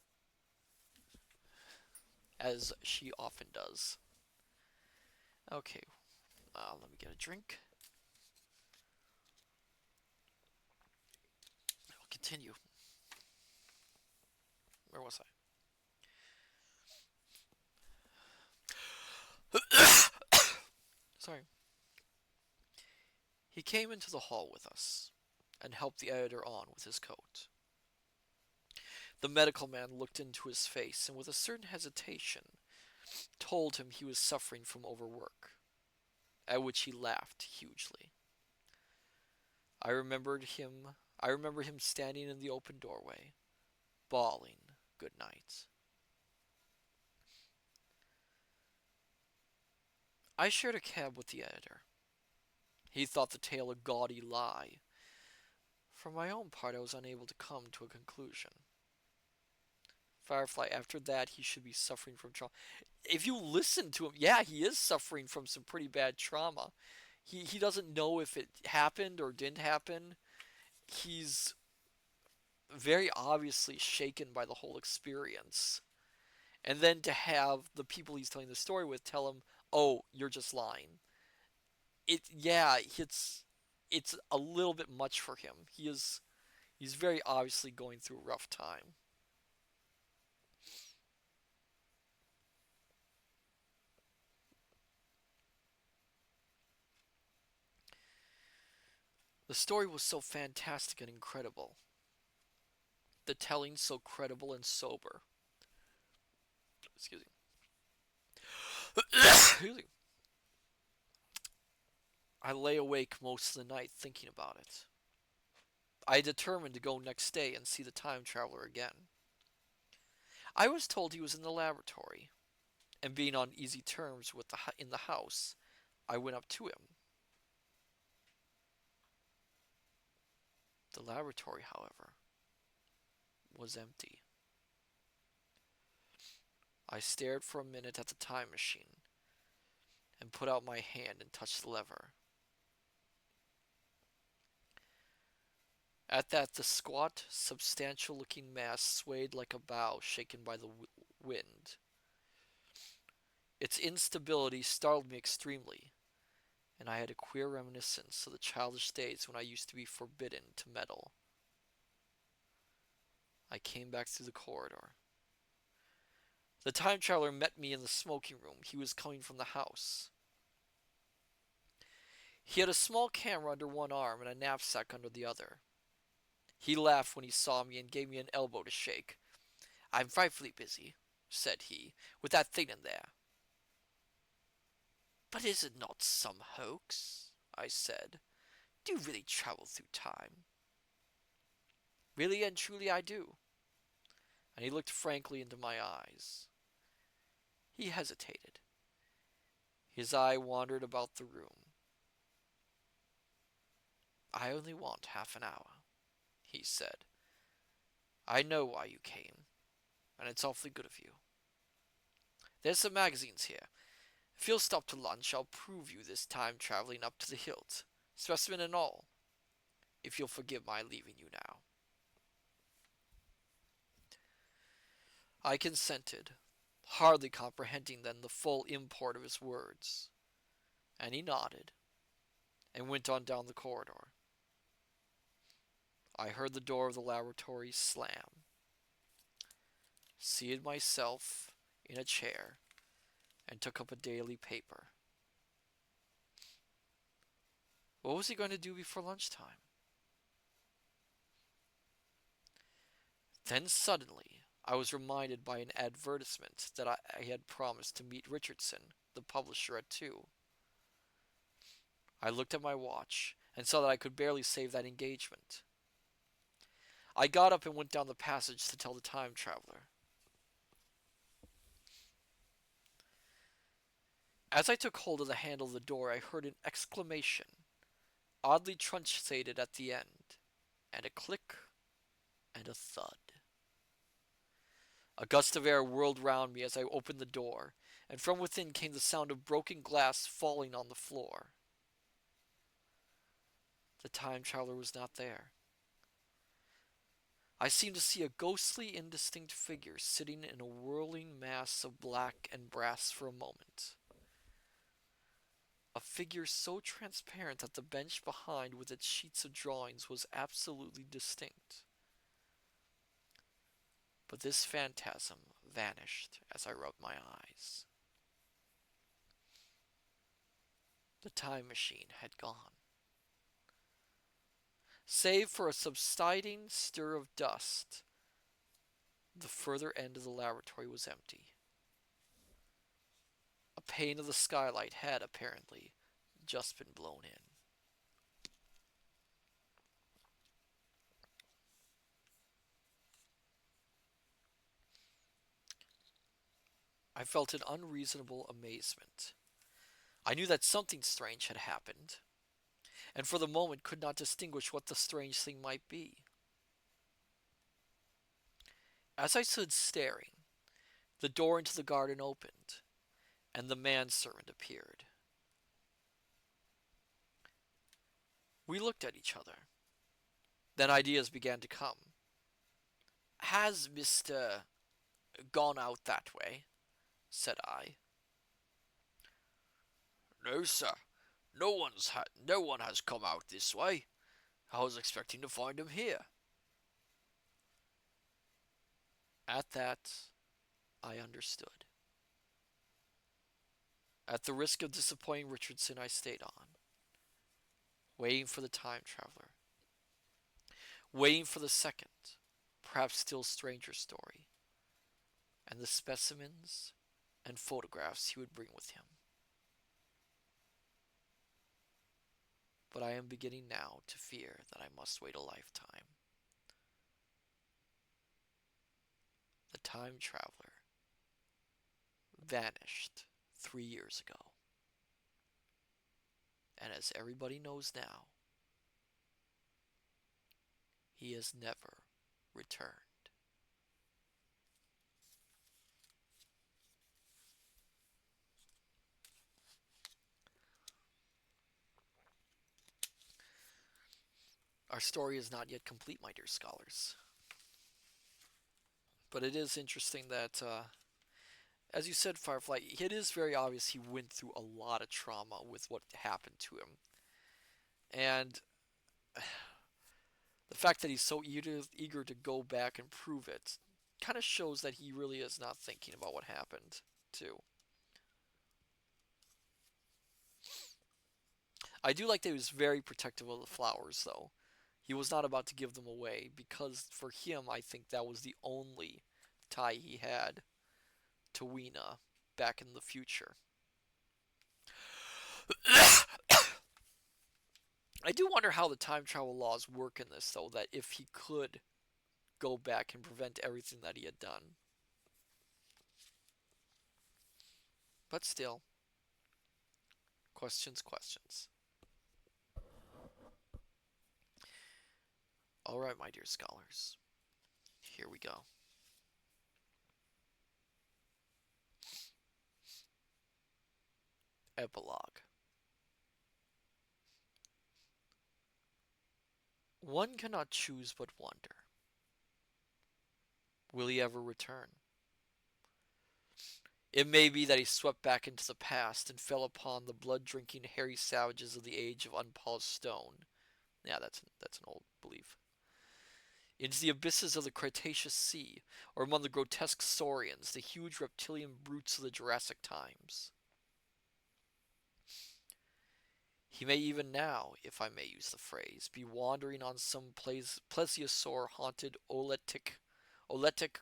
as she often does. Okay, let me get a drink. I'll continue. Where was I? Sorry. He came into the hall with us and helped the editor on with his coat. The medical man looked into his face and, with a certain hesitation, told him he was suffering from overwork, at which he laughed hugely. I remembered him. I remember him standing in the open doorway, bawling good night. I shared a cab with the editor. He thought the tale a gaudy lie. For my own part, I was unable to come to a conclusion. Firefly, after that, he should be suffering from trauma. If you listen to him, yeah, he is suffering from some pretty bad trauma. He doesn't know if it happened or didn't happen. He's very obviously shaken by the whole experience. And then to have the people he's telling the story with tell him, "Oh, you're just lying." It's a little bit much for him. He's very obviously going through a rough time. The story was so fantastic and incredible. The telling so credible and sober. Excuse me. Excuse me. I lay awake most of the night thinking about it. I determined to go next day and see the time traveler again. I was told he was in the laboratory, and being on easy terms with in the house, I went up to him. The laboratory, however, was empty. I stared for a minute at the time machine and put out my hand and touched the lever. At that, the squat, substantial-looking mass swayed like a bough shaken by the wind. Its instability startled me extremely, and I had a queer reminiscence of the childish days when I used to be forbidden to meddle. I came back through the corridor. The time traveler met me in the smoking room. He was coming from the house. He had a small camera under one arm and a knapsack under the other. He laughed when he saw me and gave me an elbow to shake. "I'm frightfully busy," said he, "with that thing in there." "But is it not some hoax?" I said. "Do you really travel through time?" "Really and truly I do." And he looked frankly into my eyes. He hesitated. His eye wandered about the room. "I only want half an hour," he said. "I know why you came, and it's awfully good of you. There's some magazines here. If you'll stop to lunch, I'll prove you this time traveling up to the hilt, specimen and all, if you'll forgive my leaving you now." I consented, hardly comprehending then the full import of his words, and he nodded and went on down the corridor. I heard the door of the laboratory slam, seated myself in a chair, and took up a daily paper. What was he going to do before lunchtime? Then suddenly I was reminded by an advertisement that I had promised to meet Richardson, the publisher, at 2. I looked at my watch and saw that I could barely save that engagement. I got up and went down the passage to tell the time traveler. As I took hold of the handle of the door, I heard an exclamation, oddly truncated at the end, and a click and a thud. A gust of air whirled round me as I opened the door, and from within came the sound of broken glass falling on the floor. The time traveler was not there. I seemed to see a ghostly, indistinct figure sitting in a whirling mass of black and brass for a moment. A figure so transparent that the bench behind with its sheets of drawings was absolutely distinct. But this phantasm vanished as I rubbed my eyes. The time machine had gone. Save for a subsiding stir of dust, the further end of the laboratory was empty. A pane of the skylight had, apparently, just been blown in. I felt an unreasonable amazement. I knew that something strange had happened, and for the moment could not distinguish what the strange thing might be. As I stood staring, the door into the garden opened, and the manservant appeared. We looked at each other. Then ideas began to come. Has Mr. gone out that way? Said I. No, sir. No one has come out this way. I was expecting to find him here. At that, I understood. At the risk of disappointing Richardson, I stayed on, waiting for the time traveler, waiting for the second, perhaps still stranger story, and the specimens and photographs he would bring with him. But I am beginning now to fear that I must wait a lifetime. The time traveler vanished 3 years ago. And as everybody knows now, he has never returned. Our story is not yet complete, my dear scholars. But it is interesting that, as you said, Firefly, it is very obvious he went through a lot of trauma with what happened to him. And the fact that he's so eager to go back and prove it kind of shows that he really is not thinking about what happened, too. I do like that he was very protective of the flowers, though. He was not about to give them away because for him, I think that was the only tie he had to Weena back in the future. I do wonder how the time travel laws work in this, though, that if he could go back and prevent everything that he had done. But still, questions, questions. Alright, my dear scholars, here we go. Epilogue. One cannot choose but wonder. Will he ever return? It may be that he swept back into the past and fell upon the blood-drinking, hairy savages of the age of unpolished stone. Yeah, that's an old belief. Into the abysses of the Cretaceous Sea, or among the grotesque saurians, the huge reptilian brutes of the Jurassic times. He may even now, if I may use the phrase, be wandering on some plesiosaur-haunted oolitic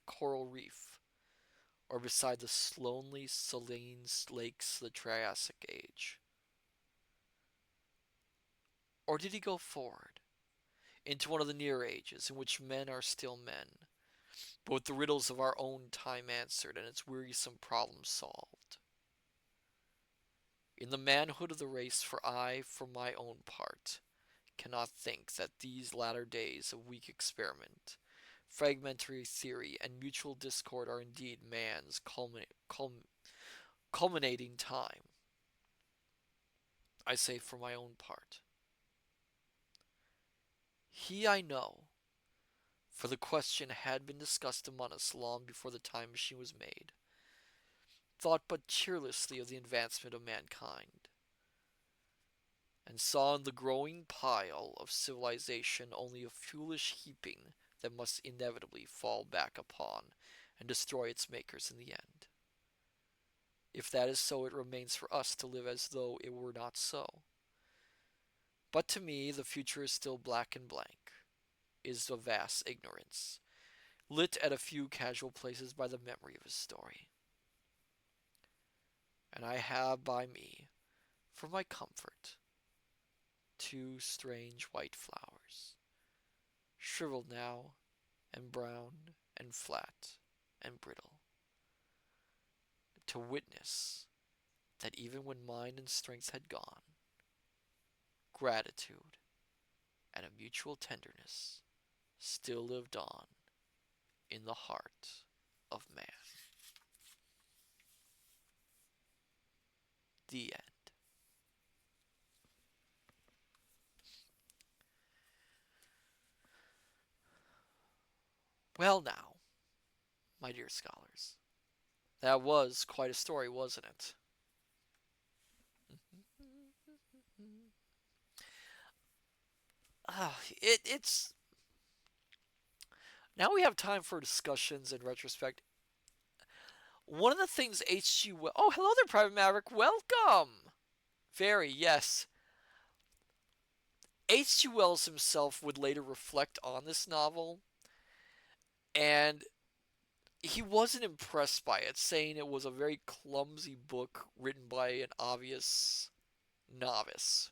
coral reef, or beside the lonely saline lakes of the Triassic Age. Or did he go forward, into one of the near ages, in which men are still men, but with the riddles of our own time answered and its wearisome problems solved? In the manhood of the race, for I, for my own part, cannot think that these latter days of weak experiment, fragmentary theory, and mutual discord are indeed man's culminating time. I say for my own part. He I know, For the question had been discussed among us long before the time machine was made, thought but cheerlessly of the advancement of mankind, and saw in the growing pile of civilization only a foolish heaping that must inevitably fall back upon and destroy its makers in the end. If that is so, it remains for us to live as though it were not so. But to me, the future is still black and blank, is a vast ignorance, lit at a few casual places by the memory of his story. And I have by me, for my comfort, two strange white flowers, shriveled now, and brown, and flat, and brittle, to witness that even when mind and strength had gone, gratitude and a mutual tenderness still lived on in the heart of man. The end. Well, now, my dear scholars, that was quite a story, wasn't it? It's now we have time for discussions in retrospect. One of the things H.G. Wells. Oh, hello there, Private Maverick. Welcome. Very yes. H.G. Wells himself would later reflect on this novel, and he wasn't impressed by it, saying it was a very clumsy book written by an obvious novice.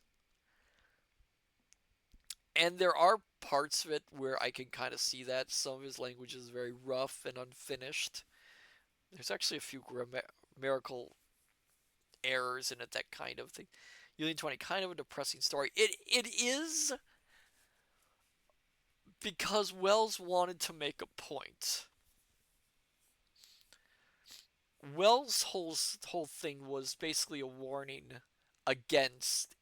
And there are parts of it where I can kind of see that. Some of his language is very rough and unfinished. There's actually a few grammatical errors in it, that kind of thing. Union 20, kind of a depressing story. It is because Wells wanted to make a point. Wells' whole thing was basically a warning against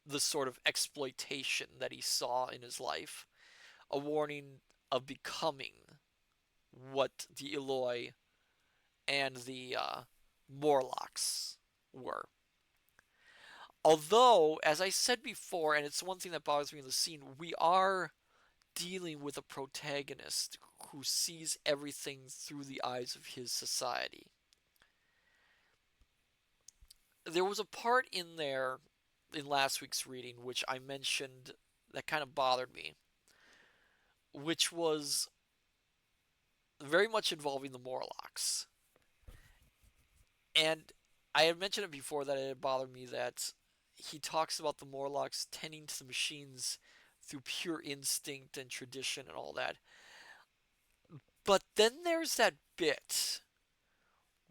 the sort of exploitation that he saw in his life, a warning of becoming what the Eloi and the Morlocks were. Although, as I said before, and it's one thing that bothers me in the scene, we are dealing with a protagonist who sees everything through the eyes of his society. There was a part in there in last week's reading which I mentioned that kind of bothered me, which was very much involving the Morlocks. And I had mentioned it before that it had bothered me that he talks about the Morlocks tending to the machines through pure instinct and tradition and all that. But then there's that bit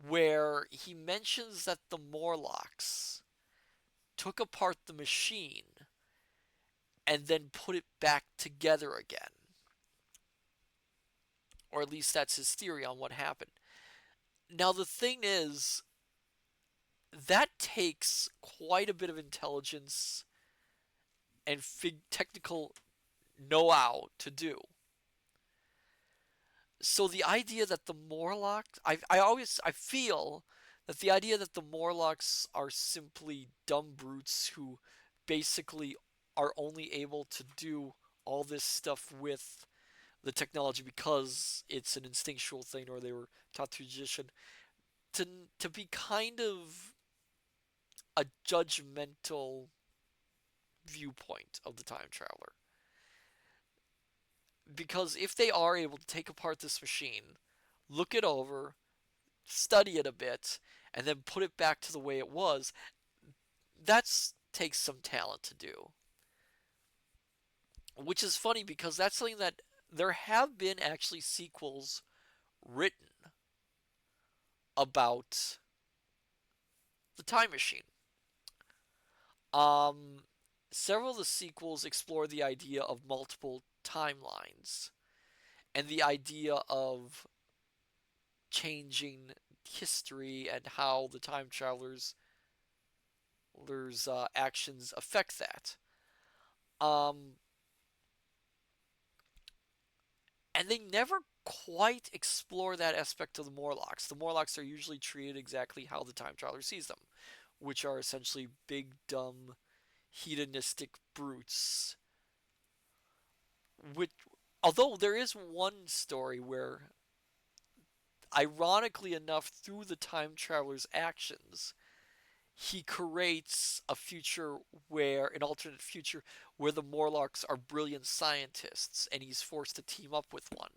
where he mentions that the Morlocks took apart the machine and then put it back together again. Or at least that's his theory on what happened. Now, the thing is, that takes quite a bit of intelligence and technical know-how to do. So the idea that the Morlocks, I feel that the idea that the Morlocks are simply dumb brutes who basically are only able to do all this stuff with the technology because it's an instinctual thing or they were taught through tradition, to to be kind of a judgmental viewpoint of the time traveler. Because if they are able to take apart this machine, look it over, study it a bit, and then put it back to the way it was, that takes some talent to do. Which is funny because that's something that there have been actually sequels written about the time machine. Um, Several of the sequels explore the idea of multiple timelines and the idea of changing history and how the time travelers' actions affect that. Um, And they never quite explore that aspect of the Morlocks. The Morlocks are usually treated exactly how the time traveler sees them, which are essentially big, dumb, hedonistic brutes. Which, although there is one story where, ironically enough, through the time traveler's actions, he creates a future where, an alternate future, where the Morlocks are brilliant scientists and he's forced to team up with one.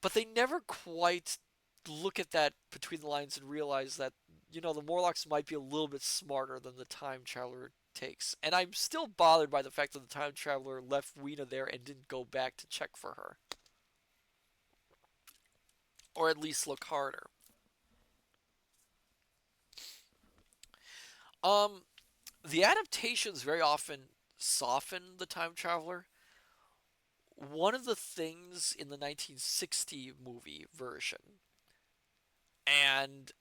But they never quite look at that between the lines and realize that, the Morlocks might be a little bit smarter than the time traveler takes. And I'm still bothered by the fact that the time traveler left Weena there and didn't go back to check for her. Or at least look harder. Um, the adaptations very often soften the time traveler. One of the things in the 1960 movie version, and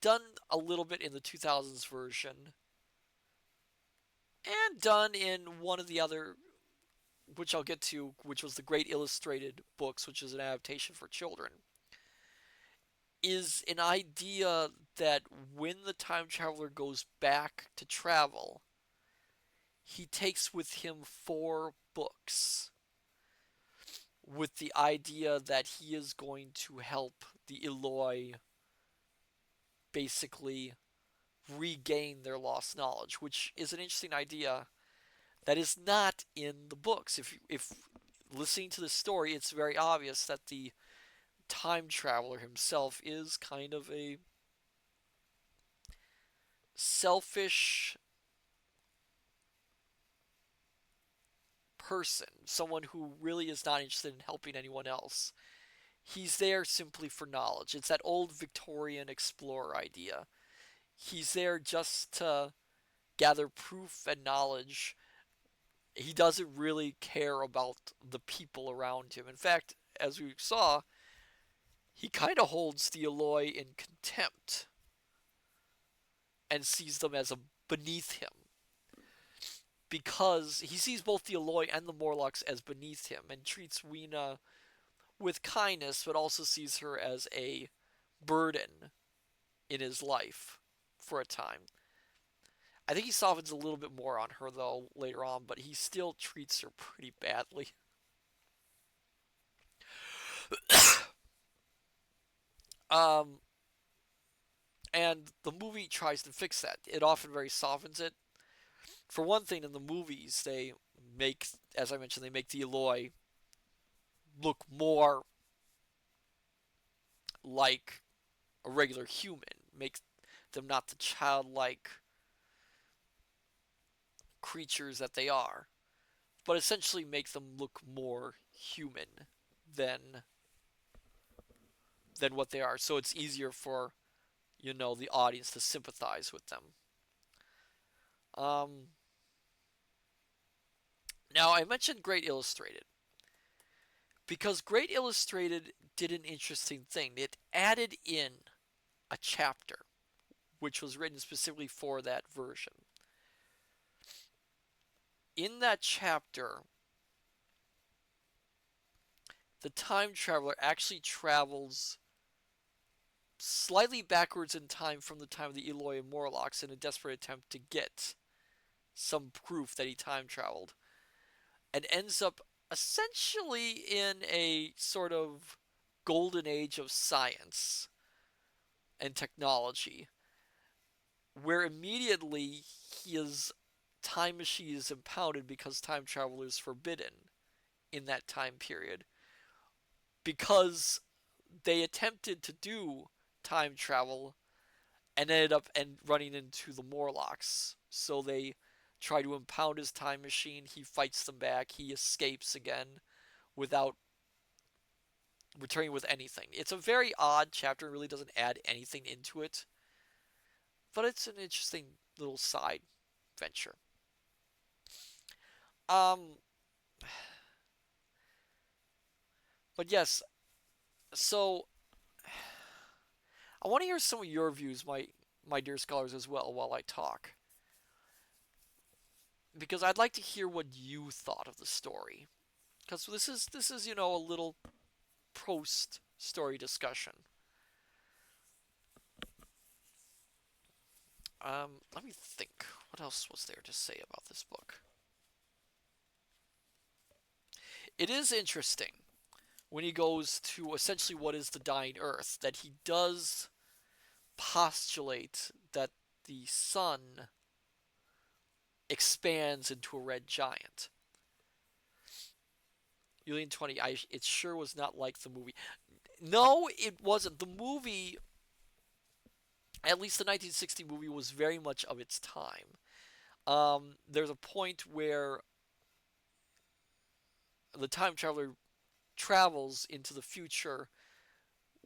done a little bit in the 2000s version, and done in one of the other, which I'll get to, which was the Great Illustrated Books, which is an adaptation for children, is an idea that when the time traveler goes back to travel, he takes with him 4 books with the idea that he is going to help the Eloi basically regain their lost knowledge, which is an interesting idea that is not in the books. If listening to the story, it's very obvious that the time traveler himself is kind of a selfish person, someone who really is not interested in helping anyone else. He's there simply for knowledge. It's that old Victorian explorer idea. He's there just to gather proof and knowledge. He doesn't really care about the people around him. In fact, as we saw, he kind of holds the Eloi in contempt and sees them as a beneath him, because he sees both the Eloi and the Morlocks as beneath him and treats Weena with kindness, but also sees her as a burden in his life for a time. I think he softens a little bit more on her though later on, but he still treats her pretty badly. Um, and the movie tries to fix that. It often very softens it. For one thing, in the movies, they make, as I mentioned, they make the Eloi look more like a regular human, make them not the childlike creatures that they are, but essentially make them look more human than what they are. So it's easier for, the audience to sympathize with them. Um, Now I mentioned Great Illustrated because Great Illustrated did an interesting thing. It added in a chapter which was written specifically for that version. In that chapter, the time traveler actually travels slightly backwards in time from the time of the Eloi and Morlocks in a desperate attempt to get some proof that he time traveled, and ends up essentially in a sort of golden age of science and technology, where immediately his time machine is impounded because time travel is forbidden in that time period, because they attempted to do time travel and ended up running into the Morlocks. So they try to impound his time machine. He fights them back. He escapes again without returning with anything. It's a very odd chapter. It really doesn't add anything into it, but it's an interesting little side venture. Um, but yes, so I want to hear some of your views, my dear scholars, as well while I talk. because I'd like to hear what you thought of the story. Because this is a little post story discussion. Let me think. What else was there to say about this book? It is interesting when he goes to essentially what is the dying Earth that he does postulate that the sun expands into a red giant. Alien 20, it sure was not like the movie. No, it wasn't. The movie, at least the 1960 movie, was very much of its time. There's a point where the time traveler travels into the future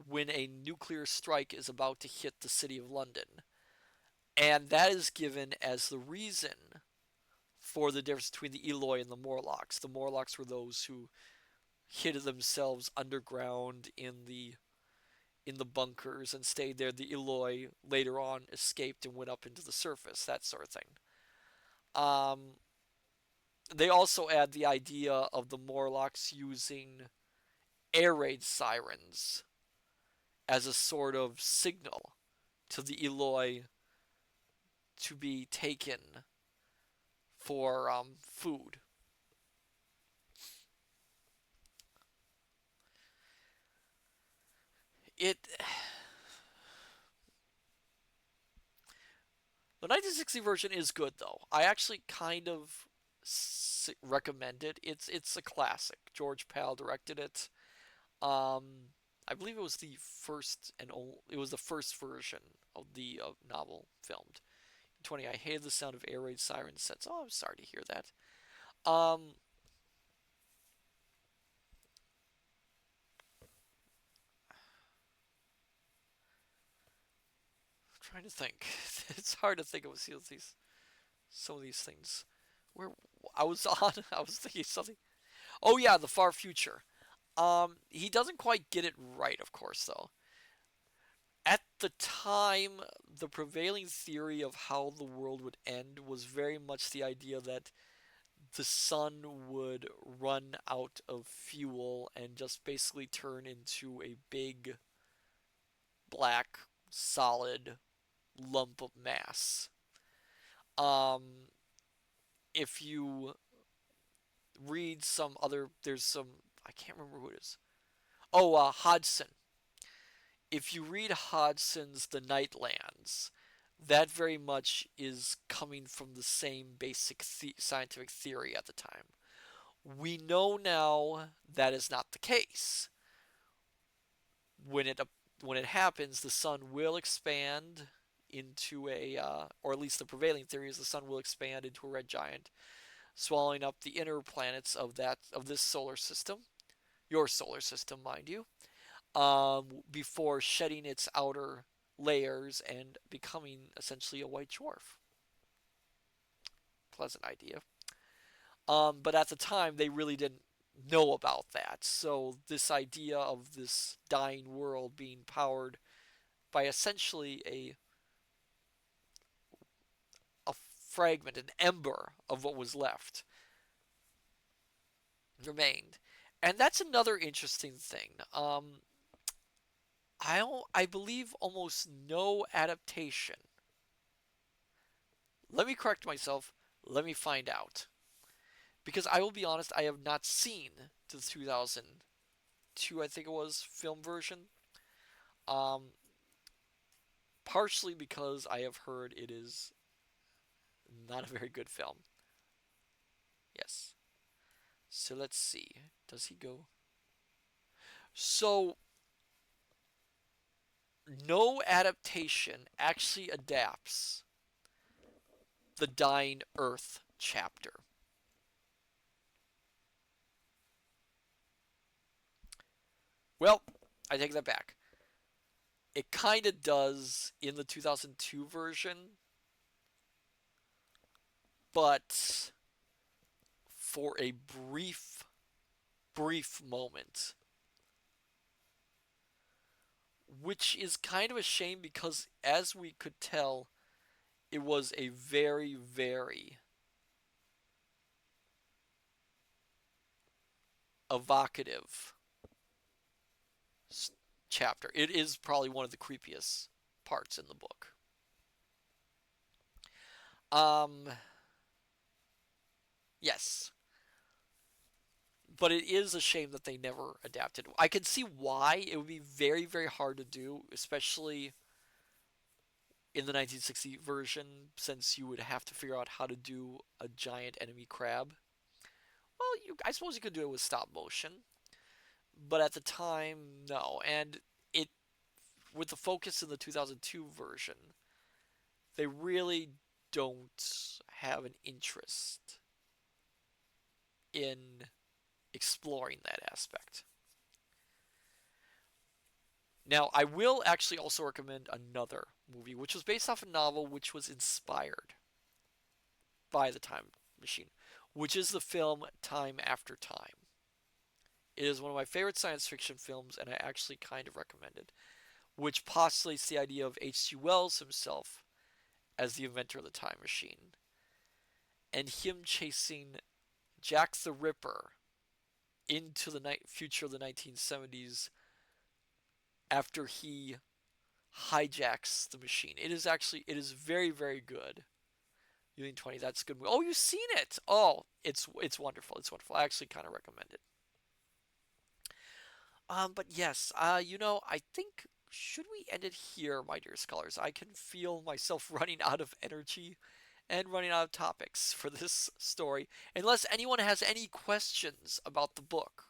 when a nuclear strike is about to hit the city of London. And that is given as the reason for the difference between the Eloi and the Morlocks. The Morlocks were those who hid themselves underground in the bunkers and stayed there. The Eloi later on escaped and went up into the surface, that sort of thing. Um, they also add the idea of the Morlocks using air raid sirens as a sort of signal to the Eloi to be taken for food. It The 1960 version is good though. I actually kind of recommend it. It's a classic. George Pal directed it. I believe it was the first and only, it was the first version of the novel filmed. 20. I hated the sound of air raid siren sets. Oh, I'm sorry to hear that. Um, I'm trying to think. It's hard to think of some of these things. Where I was on, I was thinking something. Oh yeah, the far future. He doesn't quite get it right, of course, though. At the time, the prevailing theory of how the world would end was very much the idea that the sun would run out of fuel and just basically turn into a big black solid lump of mass. Um, if you read some other, there's some, I can't remember who it is. Oh, Hodgson. If you read Hodgson's The Nightlands, that very much is coming from the same basic scientific theory at the time. We know now that is not the case. When it when it happens, the sun will expand into or at least the prevailing theory is the sun will expand into a red giant, swallowing up the inner planets of this solar system, your solar system, mind you, before shedding its outer layers and becoming essentially a white dwarf. Pleasant idea. But at the time, they really didn't know about that. So this idea of this dying world being powered by essentially a fragment, an ember of what was left, remained. And that's another interesting thing. I believe almost no adaptation. Let me correct myself. Let me find out. Because I will be honest, I have not seen the 2002, I think it was, film version. Um, Partially because I have heard it is not a very good film. Yes. So let's see. Does he go? So, no adaptation actually adapts the Dying Earth chapter. Well, I take that back. It kind of does in the 2002 version, but for a brief moment, which is kind of a shame because, as we could tell, it was a very, very evocative chapter. It is probably one of the creepiest parts in the book. Um, yes, but it is a shame that they never adapted. I can see why it would be very, very hard to do, especially in the 1960 version, since you would have to figure out how to do a giant enemy crab. Well, I suppose you could do it with stop motion, but at the time, no. And it with the focus in the 2002 version, they really don't have an interest in exploring that aspect. Now, I will actually also recommend another movie, which was based off a novel which was inspired by the Time Machine, which is the film Time After Time. It is one of my favorite science fiction films, and I actually kind of recommend it, which postulates the idea of H.G. Wells himself as the inventor of the time machine, and him chasing Jack the Ripper into the future of the 1970s after he hijacks the machine. It is very, very good. Union 20, that's a good movie. Oh, you've seen it. Oh, it's wonderful. It's wonderful. I actually kind of recommend it. But yes, I think should we end it here, my dear scholars? I can feel myself running out of energy and running out of topics for this story. Unless anyone has any questions about the book,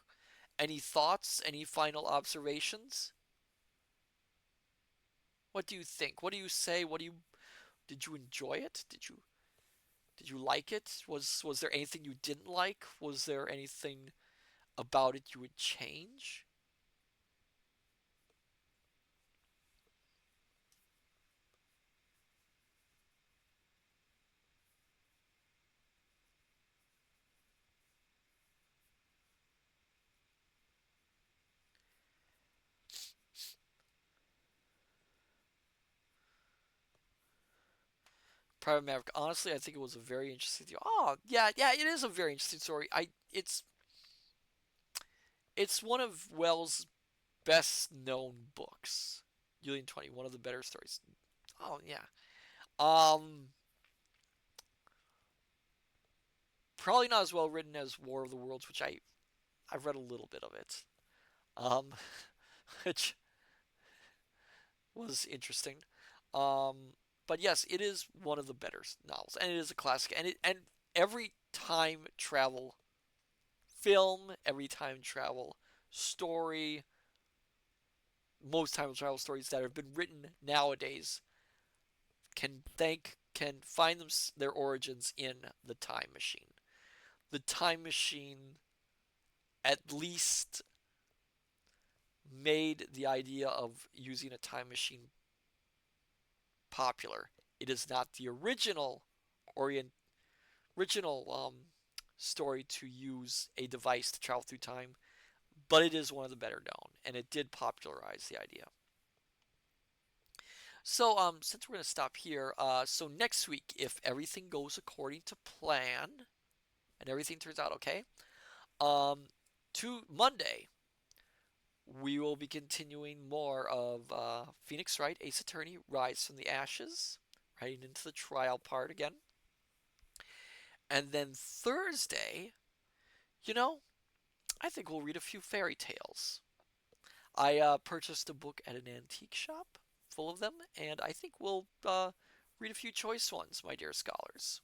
any thoughts, any final observations? What do you think? What do you say? Did you enjoy it? Did you like it? Was there anything you didn't like? Was there anything about it you would change? Private Maverick. Honestly, I think it was a very interesting. Oh, yeah, yeah, it is a very interesting story. It's one of Wells' best known books. Julian 20, one of the better stories. Oh yeah. Um, Probably not as well written as War of the Worlds, which I've read a little bit of it. Um, which was interesting. Um, but yes, it is one of the better novels, and it is a classic. And every time travel film, every time travel story, most time travel stories that have been written nowadays can find their origins in the time machine. The time machine at least made the idea of using a time machine popular. It is not the orient original story to use a device to travel through time, but it is one of the better known, and it did popularize the idea. So, since we're gonna stop here, so next week, if everything goes according to plan and everything turns out okay, um, to Monday, we will be continuing more of Phoenix Wright, Ace Attorney, Rise from the Ashes, heading into the trial part again. And then Thursday, you know, I think we'll read a few fairy tales. I purchased a book at an antique shop full of them, and I think we'll read a few choice ones, my dear scholars.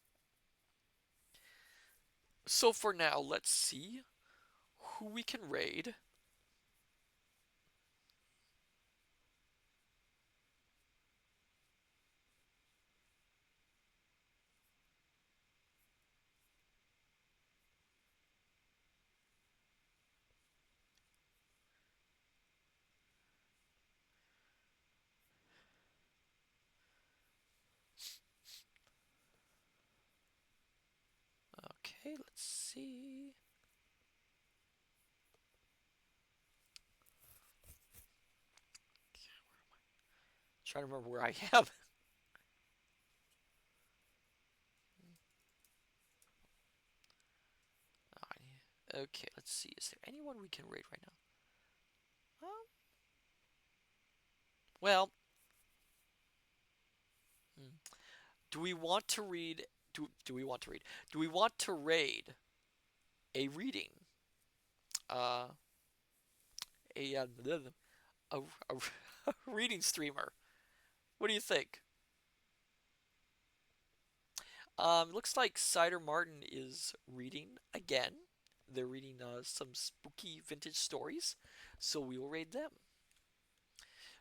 So for now, let's see who we can raid. Okay, let's see. Trying to remember where I am. Okay, let's see. Is there anyone we can rate right now? Well, hmm, do we want to read? Do we want to read? Do we want to raid a reading? Uh, a, a, a reading streamer. What do you think? Looks like Cider Martin is reading again. They're reading some spooky vintage stories, so we will raid them.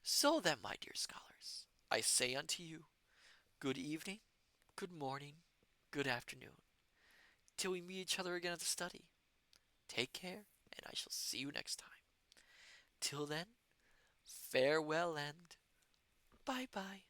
So then, my dear scholars, I say unto you, good evening, good morning, good afternoon, till we meet each other again at the study. Take care, and I shall see you next time. Till then, farewell and bye bye.